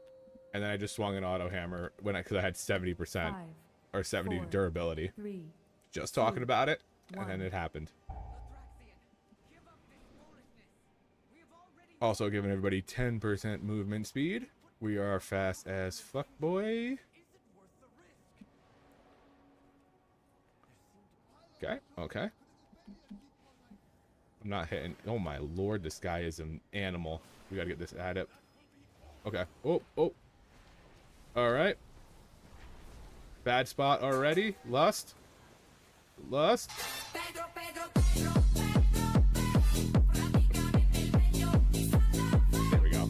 And then I just swung an auto hammer because I had 70% 5, or 70 4, durability. 3. Just talking about it, and 1. then it happened. Lothraxian, give up this foolishness. We have already Also giving everybody 10% movement speed. We are fast as fuck, boy. isn't worth the risk. Okay, okay. I'm not hitting. Oh my lord, this guy is an animal. We gotta get this added. Okay. Oh, oh. Alright. Bad spot already. Lust. Lust. There we go.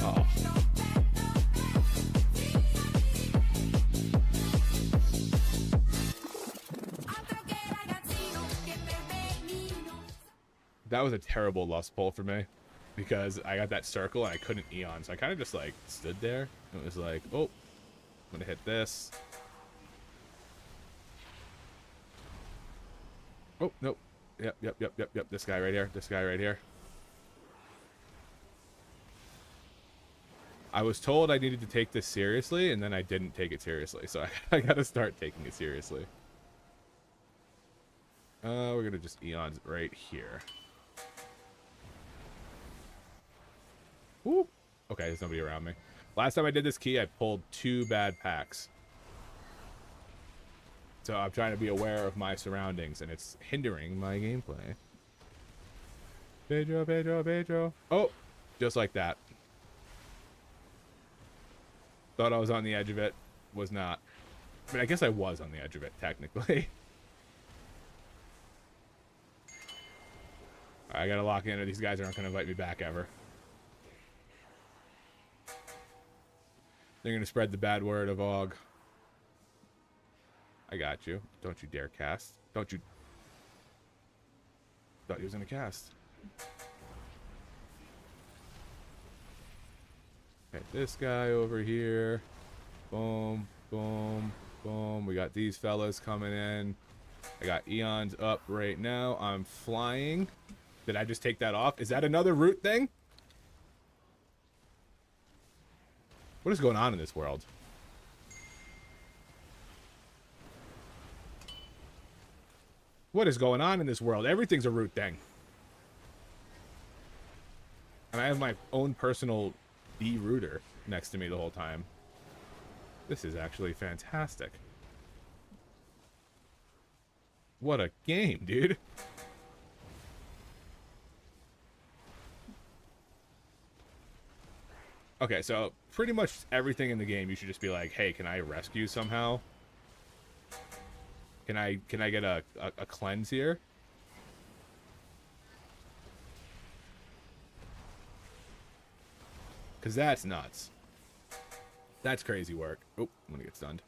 Oh. That was a terrible lust pull for me because I got that circle and I couldn't Eon, so I kind of just like stood there and it was like, oh, I'm gonna hit this. Oh, nope. Yep. This guy right here. This guy right here. I was told I needed to take this seriously, and then I didn't take it seriously, so I gotta start taking it seriously. We're gonna just Eons right here. Whoop. Okay, there's nobody around me. Last time I did this key, I pulled 2 bad packs. So I'm trying to be aware of my surroundings, and it's hindering my gameplay. Pedro. Oh, just like that. Thought I was on the edge of it. Was not. I mean, I guess I was on the edge of it, technically. I gotta lock in, or these guys aren't gonna invite me back ever. They're gonna spread the bad word of Aug. I got you. Don't you dare cast. Don't you. Thought he was gonna cast. Okay, this guy over here. Boom, boom, boom. We got these fellas coming in. I got Eons up right now. I'm flying. Did I just take that off? Is that another root thing? What is going on in this world? What is going on in this world? Everything's a root thing. And I have my own personal de-rooter next to me the whole time. This is actually fantastic. What a game, dude. Okay, so pretty much everything in the game you should just be like, hey, can I rescue somehow? Can I get a cleanse here? Because that's nuts. That's crazy work. Oh, I'm gonna get stunned.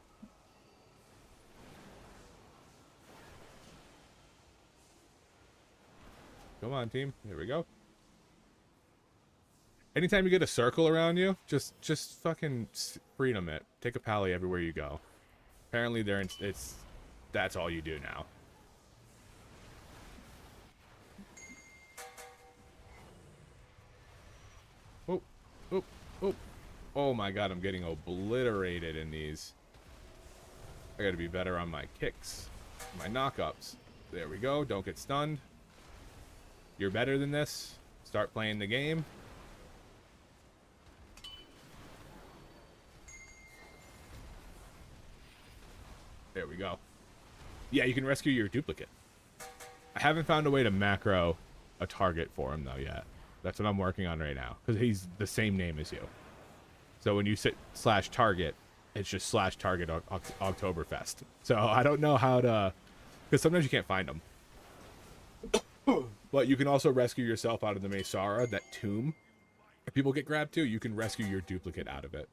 Come on, team. Here we go. Anytime you get a circle around you, just fucking freedom it. Take a pally everywhere you go. Apparently, that's all you do now. Oh, oh, oh. Oh my god, I'm getting obliterated in these. I gotta be better on my kicks. My knockups. There we go. Don't get stunned. You're better than this. Start playing the game. There we go. Yeah, you can rescue your duplicate. I haven't found a way to macro a target for him, though, yet. That's what I'm working on right now. Because he's the same name as you. So when you sit /target, it's just /target Oktoberfest. So I don't know how to... Because sometimes you can't find them. But you can also rescue yourself out of the Mesara, that tomb. If people get grabbed too, you can rescue your duplicate out of it.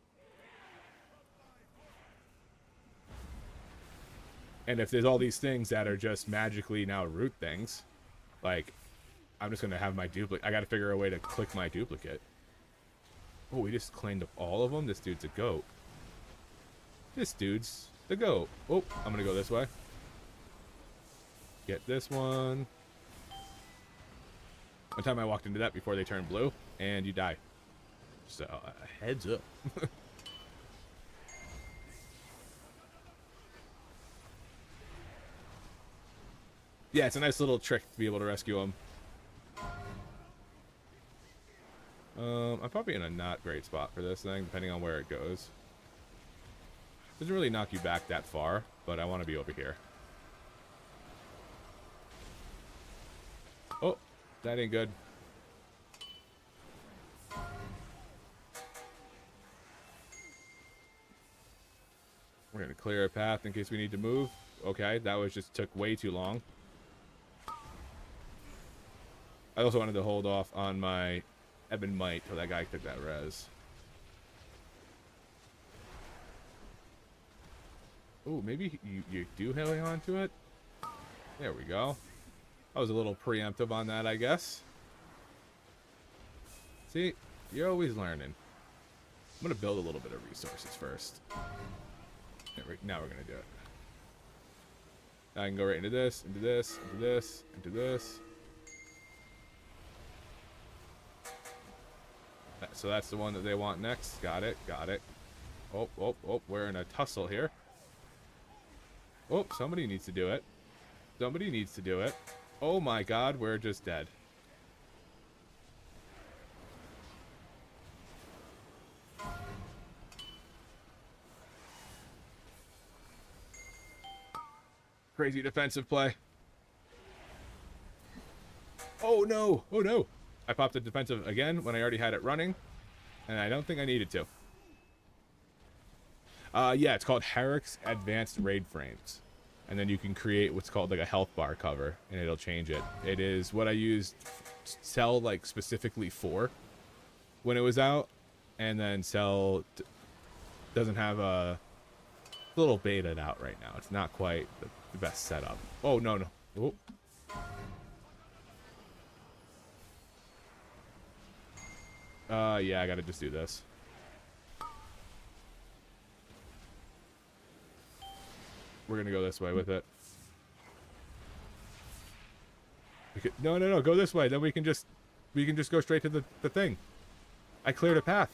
And if there's all these things that are just magically now root things, like, I'm just going to have my duplicate. I got to figure a way to click my duplicate. Oh, we just claimed up all of them? This dude's a goat. This dude's the goat. Oh, I'm going to go this way. Get this one. One time I walked into that before they turned blue, and you die. So, heads up. Yeah, it's a nice little trick to be able to rescue him. I'm probably in a not great spot for this thing, depending on where it goes. Doesn't really knock you back that far, but I want to be over here. Oh, that ain't good. We're going to clear a path in case we need to move. Okay, that was just took way too long. I also wanted to hold off on my Ebon Might till that guy took that res. Ooh, maybe you do hang on to it? There we go. I was a little preemptive on that, I guess. See, you're always learning. I'm going to build a little bit of resources first. Now we're going to do it. I can go right into this, into this, into this, into this. So that's the one that they want next. Got it, got it. Oh, oh, oh, we're in a tussle here. Oh, somebody needs to do it. Somebody needs to do it. Oh my god, we're just dead. Crazy defensive play. Oh no, oh no. I popped the defensive again when I already had it running, and I don't think I needed to. Yeah, it's called Herrick's Advanced Raid Frames. And then you can create what's called like a health bar cover, and it'll change it. It is what I used Cell like specifically for when it was out, and then Cell doesn't have a little beta out right now. It's not quite the best setup. Oh, no, no. Oh. Yeah, I gotta just do this. We're gonna go this way with it. No, no, no, go this way. Then we can just go straight to the thing. I cleared a path.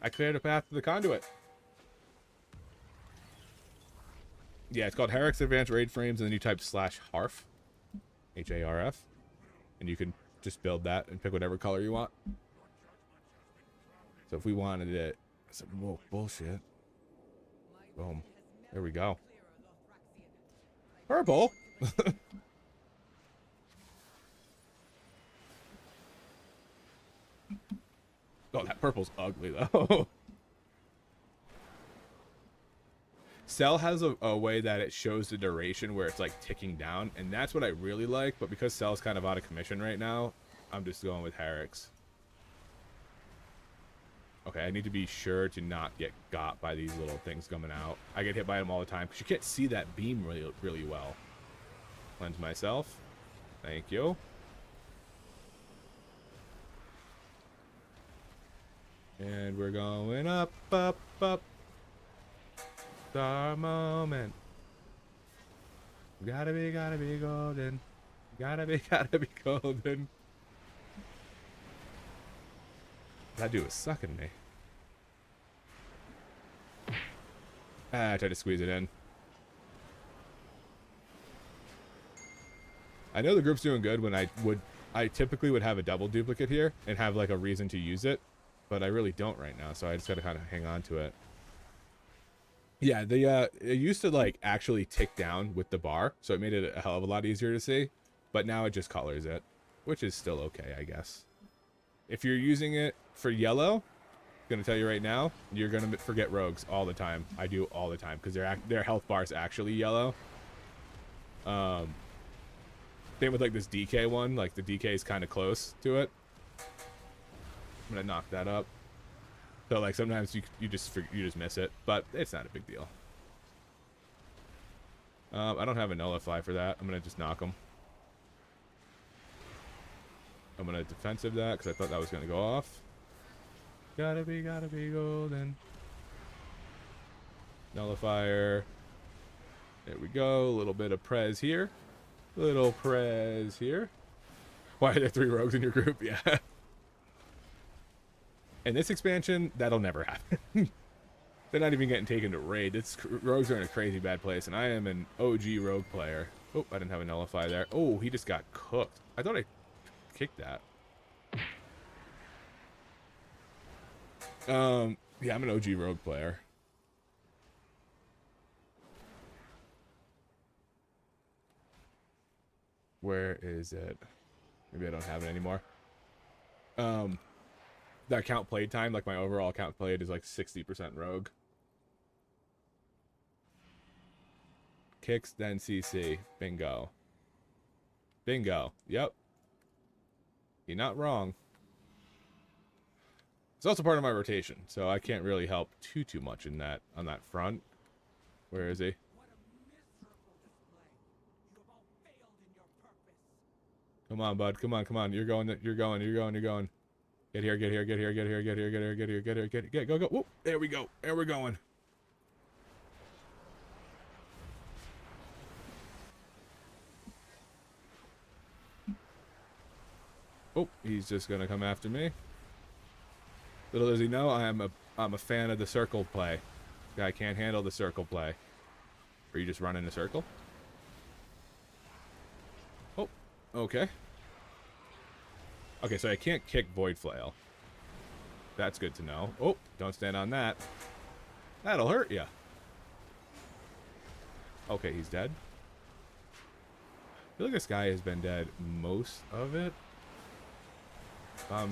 I cleared a path to the conduit. Yeah, it's called Herrick's Advanced Raid Frames, and then you type /harf, H-A-R-F, and you can just build that and pick whatever color you want. So if we wanted it, some more bullshit. Boom. There we go. Purple. Oh, that purple's ugly, though. Cell has a way that it shows the duration where it's, like, ticking down, and that's what I really like, but because Cell's kind of out of commission right now, I'm just going with Herrick's. Okay, I need to be sure to not get got by these little things coming out. I get hit by them all the time, because you can't see that beam really well. Cleanse myself. Thank you. And we're going up, up, up. Star moment. Gotta be golden. Gotta be golden. That dude was sucking me. I tried to squeeze it in. I know the group's doing good when I typically would have a double duplicate here and have like a reason to use it, but I really don't right now, so I just gotta kind of hang on to it. Yeah, it used to like actually tick down with the bar, so it made it a hell of a lot easier to see, but now it just colors it, which is still okay, I guess. If you're using it for yellow, I'm gonna tell you right now, you're gonna forget rogues all the time. I do all the time because their health bar is actually yellow. Same with like this DK one, like the DK is kind of close to it. I'm gonna knock that up. So like sometimes you just miss it, but it's not a big deal. I don't have a nullify for that. I'm gonna just knock them. I'm gonna defensive that because I thought that was gonna go off. Gotta be golden. Nullifier. There we go. A little bit of prez here. Little prez here. Why are there 3 rogues in your group? Yeah. In this expansion, that'll never happen. They're not even getting taken to raid. Rogues are in a crazy bad place, and I am an OG rogue player. Oh, I didn't have a nullify there. Oh, he just got cooked. I thought I kicked that. Yeah, I'm an OG rogue player. Where is it? Maybe I don't have it anymore. The account played time, like my overall account played is like 60% rogue. Kicks, then CC. Bingo. Bingo. Yep. You're not wrong. It's also part of my rotation, so I can't really help too much in that on that front. Where is he? What a miserable display. You have all failed in your purpose. Come on, bud. Come on, come on. You're going. Get here. Go. Whoop. There we go. There we're going. Oh, he's just gonna come after me. Little does he know, I'm a fan of the circle play. Guy can't handle the circle play. Are you just running a circle? Oh, okay. Okay, so I can't kick Void Flail. That's good to know. Oh, don't stand on that. That'll hurt ya. Okay, he's dead. I feel like this guy has been dead most of it. If I'm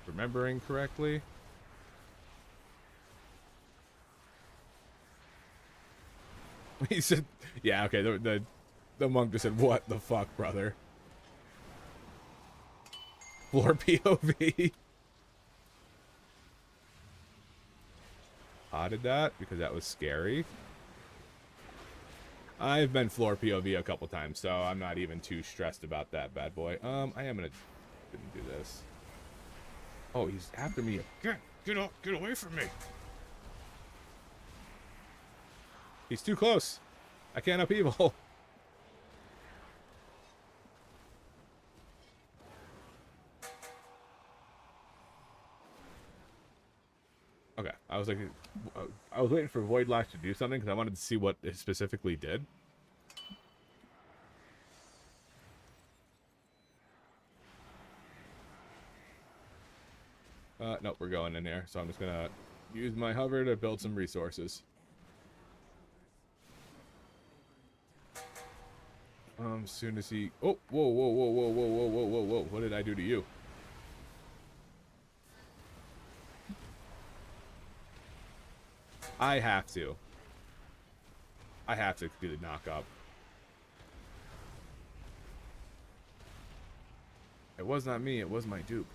remembering correctly. He said, yeah, okay, the monk just said, what the fuck, brother? Floor POV. Potted that because that was scary. I've been floor POV a couple times, so I'm not even too stressed about that bad boy. I am gonna do this. Oh, he's after me again. Get away from me. He's too close. I can't upheaval. Okay, I was waiting for Void Lash to do something because I wanted to see what it specifically did. Nope, we're going in there, so I'm just gonna use my hover to build some resources. Soon as he... Oh, whoa. What did I do to you? I have to. I have to do the knock up. It was not me, it was my dupe.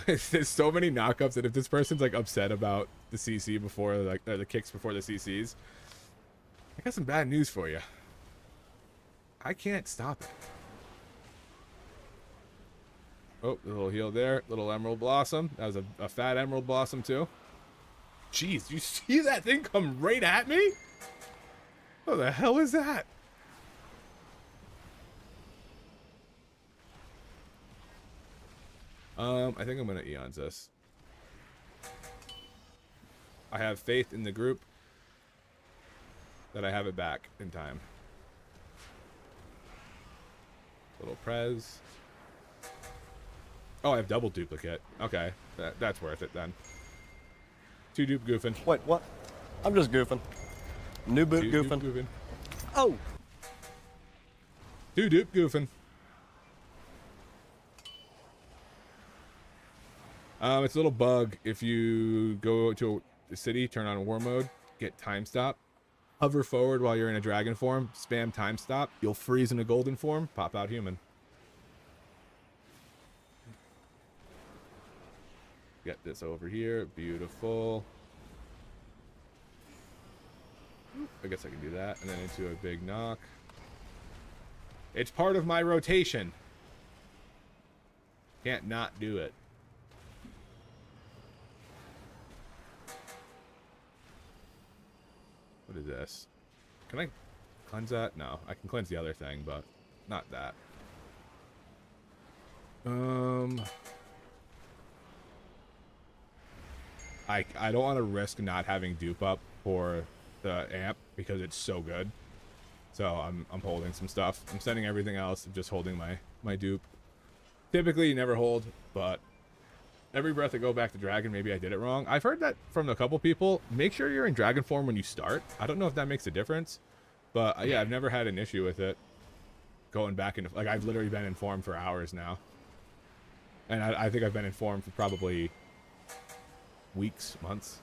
There's so many knockups that if this person's like upset about the CC before, like the kicks before the CCs, I got some bad news for you. I can't stop it. Oh, a little heal there, little emerald blossom. That was a fat emerald blossom too. Jeez, you see that thing come right at me? What the hell is that? I think I'm gonna Eons this. I have faith in the group that I have it back in time. Little Prez. Oh, I have double duplicate. Okay, that's worth it then. 2 dupe goofing. Wait, what? I'm just goofing. New boot 2 goofing. dupe goofing. Oh! 2 dupe goofing. It's a little bug. If you go to a city, turn on war mode, get time stop, hover forward while you're in a dragon form, spam time stop, you'll freeze in a golden form, pop out human. Get this over here. Beautiful. I guess I can do that. And then into a big knock. It's part of my rotation. Can't not do it. What is this? Can I cleanse that? No, I can cleanse the other thing, but not that. I don't want to risk not having dupe up for the amp because it's so good. So I'm holding some stuff. I'm sending everything else. I'm just holding my dupe. Typically you never hold, but every breath I go back to dragon, maybe I did it wrong. I've heard that from a couple people. Make sure you're in dragon form when you start. I don't know if that makes a difference, but yeah, I've never had an issue with it. Going back into, like, I've literally been in form for hours now. And I think I've been in form for probably weeks, months.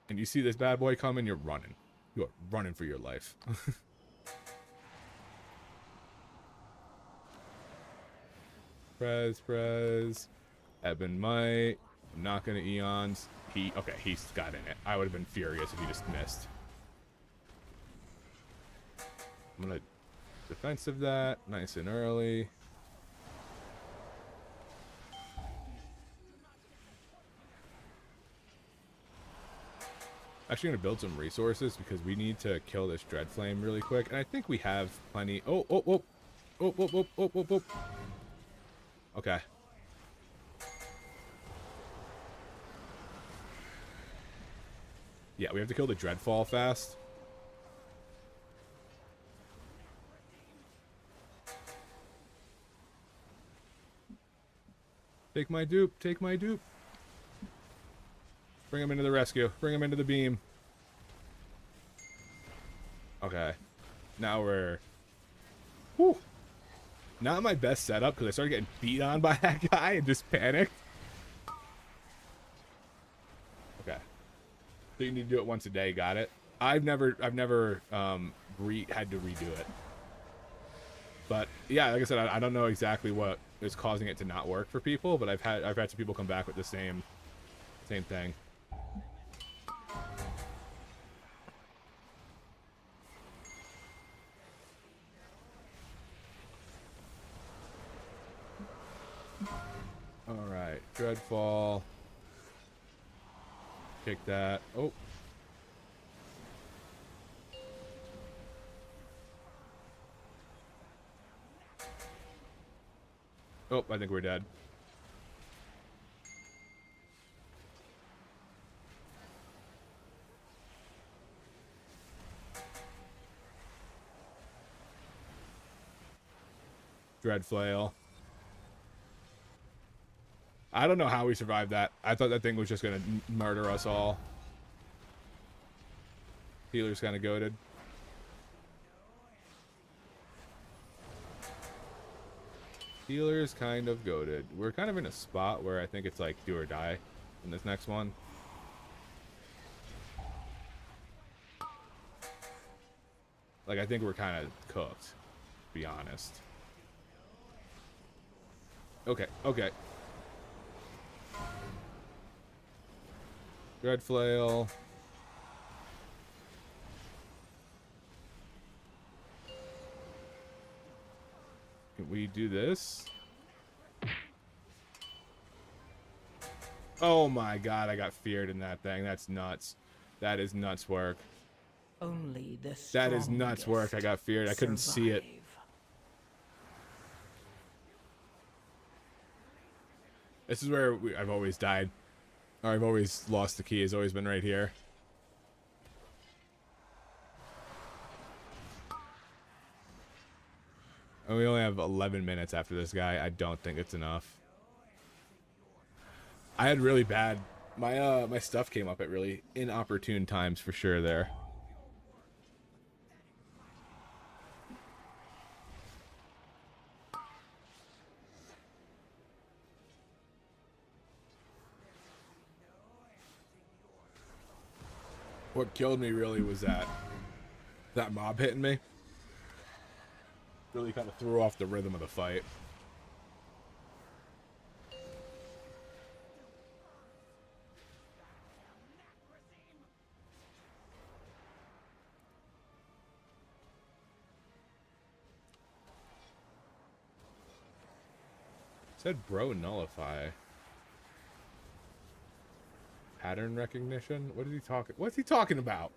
And you see this bad boy coming, you're running. You're running for your life. Prez. Ebon Might. I'm not gonna Eons. Okay, he's got in it. I would have been furious if he just missed. I'm gonna defensive that, nice and early. Actually gonna build some resources because we need to kill this dread flame really quick, and I think we have plenty. Oh. Okay. Yeah, we have to kill the Dreadfall fast. Take my dupe, take my dupe. Bring him into the rescue. Bring him into the beam. Okay. Now we're... Whew. Not my best setup because I started getting beat on by that guy and just panicked. Okay. So you need to do it once a day. Got it. I've never had to redo it. But yeah, like I said, I don't know exactly what is causing it to not work for people, but I've had some people come back with the same thing. All right, Dreadfall. Kick that. Oh. Oh, I think we're dead. Dread Flail. I don't know how we survived that. I thought that thing was just gonna murder us all. Healer's kind of goated. Healer's kind of goated. We're kind of in a spot where I think it's like do or die in this next one. Like, I think we're kind of cooked, to be honest. Okay, okay. Red flail. Can we do this? Oh my god, I got feared in that thing. That's nuts. That is nuts work. Only the strongest That is nuts work. I got feared. I couldn't see it. survive. This is where I've always died. Or I've always lost the key. It's always been right here. And we only have 11 minutes after this guy. I don't think it's enough. I had really bad... My stuff came up at really inopportune times for sure there. What killed me really was that mob hitting me. Really kind of threw off the rhythm of the fight. Said bro nullify. Pattern recognition? What is he talking? What's he talking about?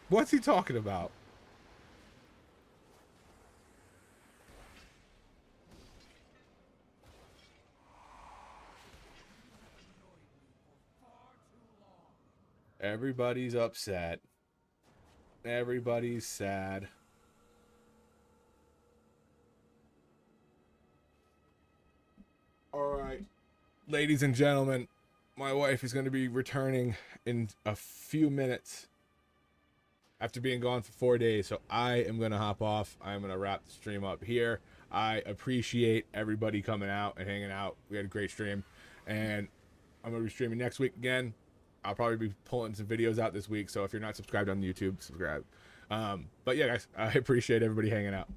What's he talking about? Everybody's upset. Everybody's sad. All right, ladies and gentlemen, my wife is going to be returning in a few minutes after being gone for 4 days, so I am going to hop off. I'm going to wrap the stream up here. I appreciate everybody coming out and hanging out. We had a great stream, and I'm going to be streaming next week again. I'll probably be pulling some videos out this week, so if you're not subscribed on YouTube, subscribe. But yeah, guys, I appreciate everybody hanging out.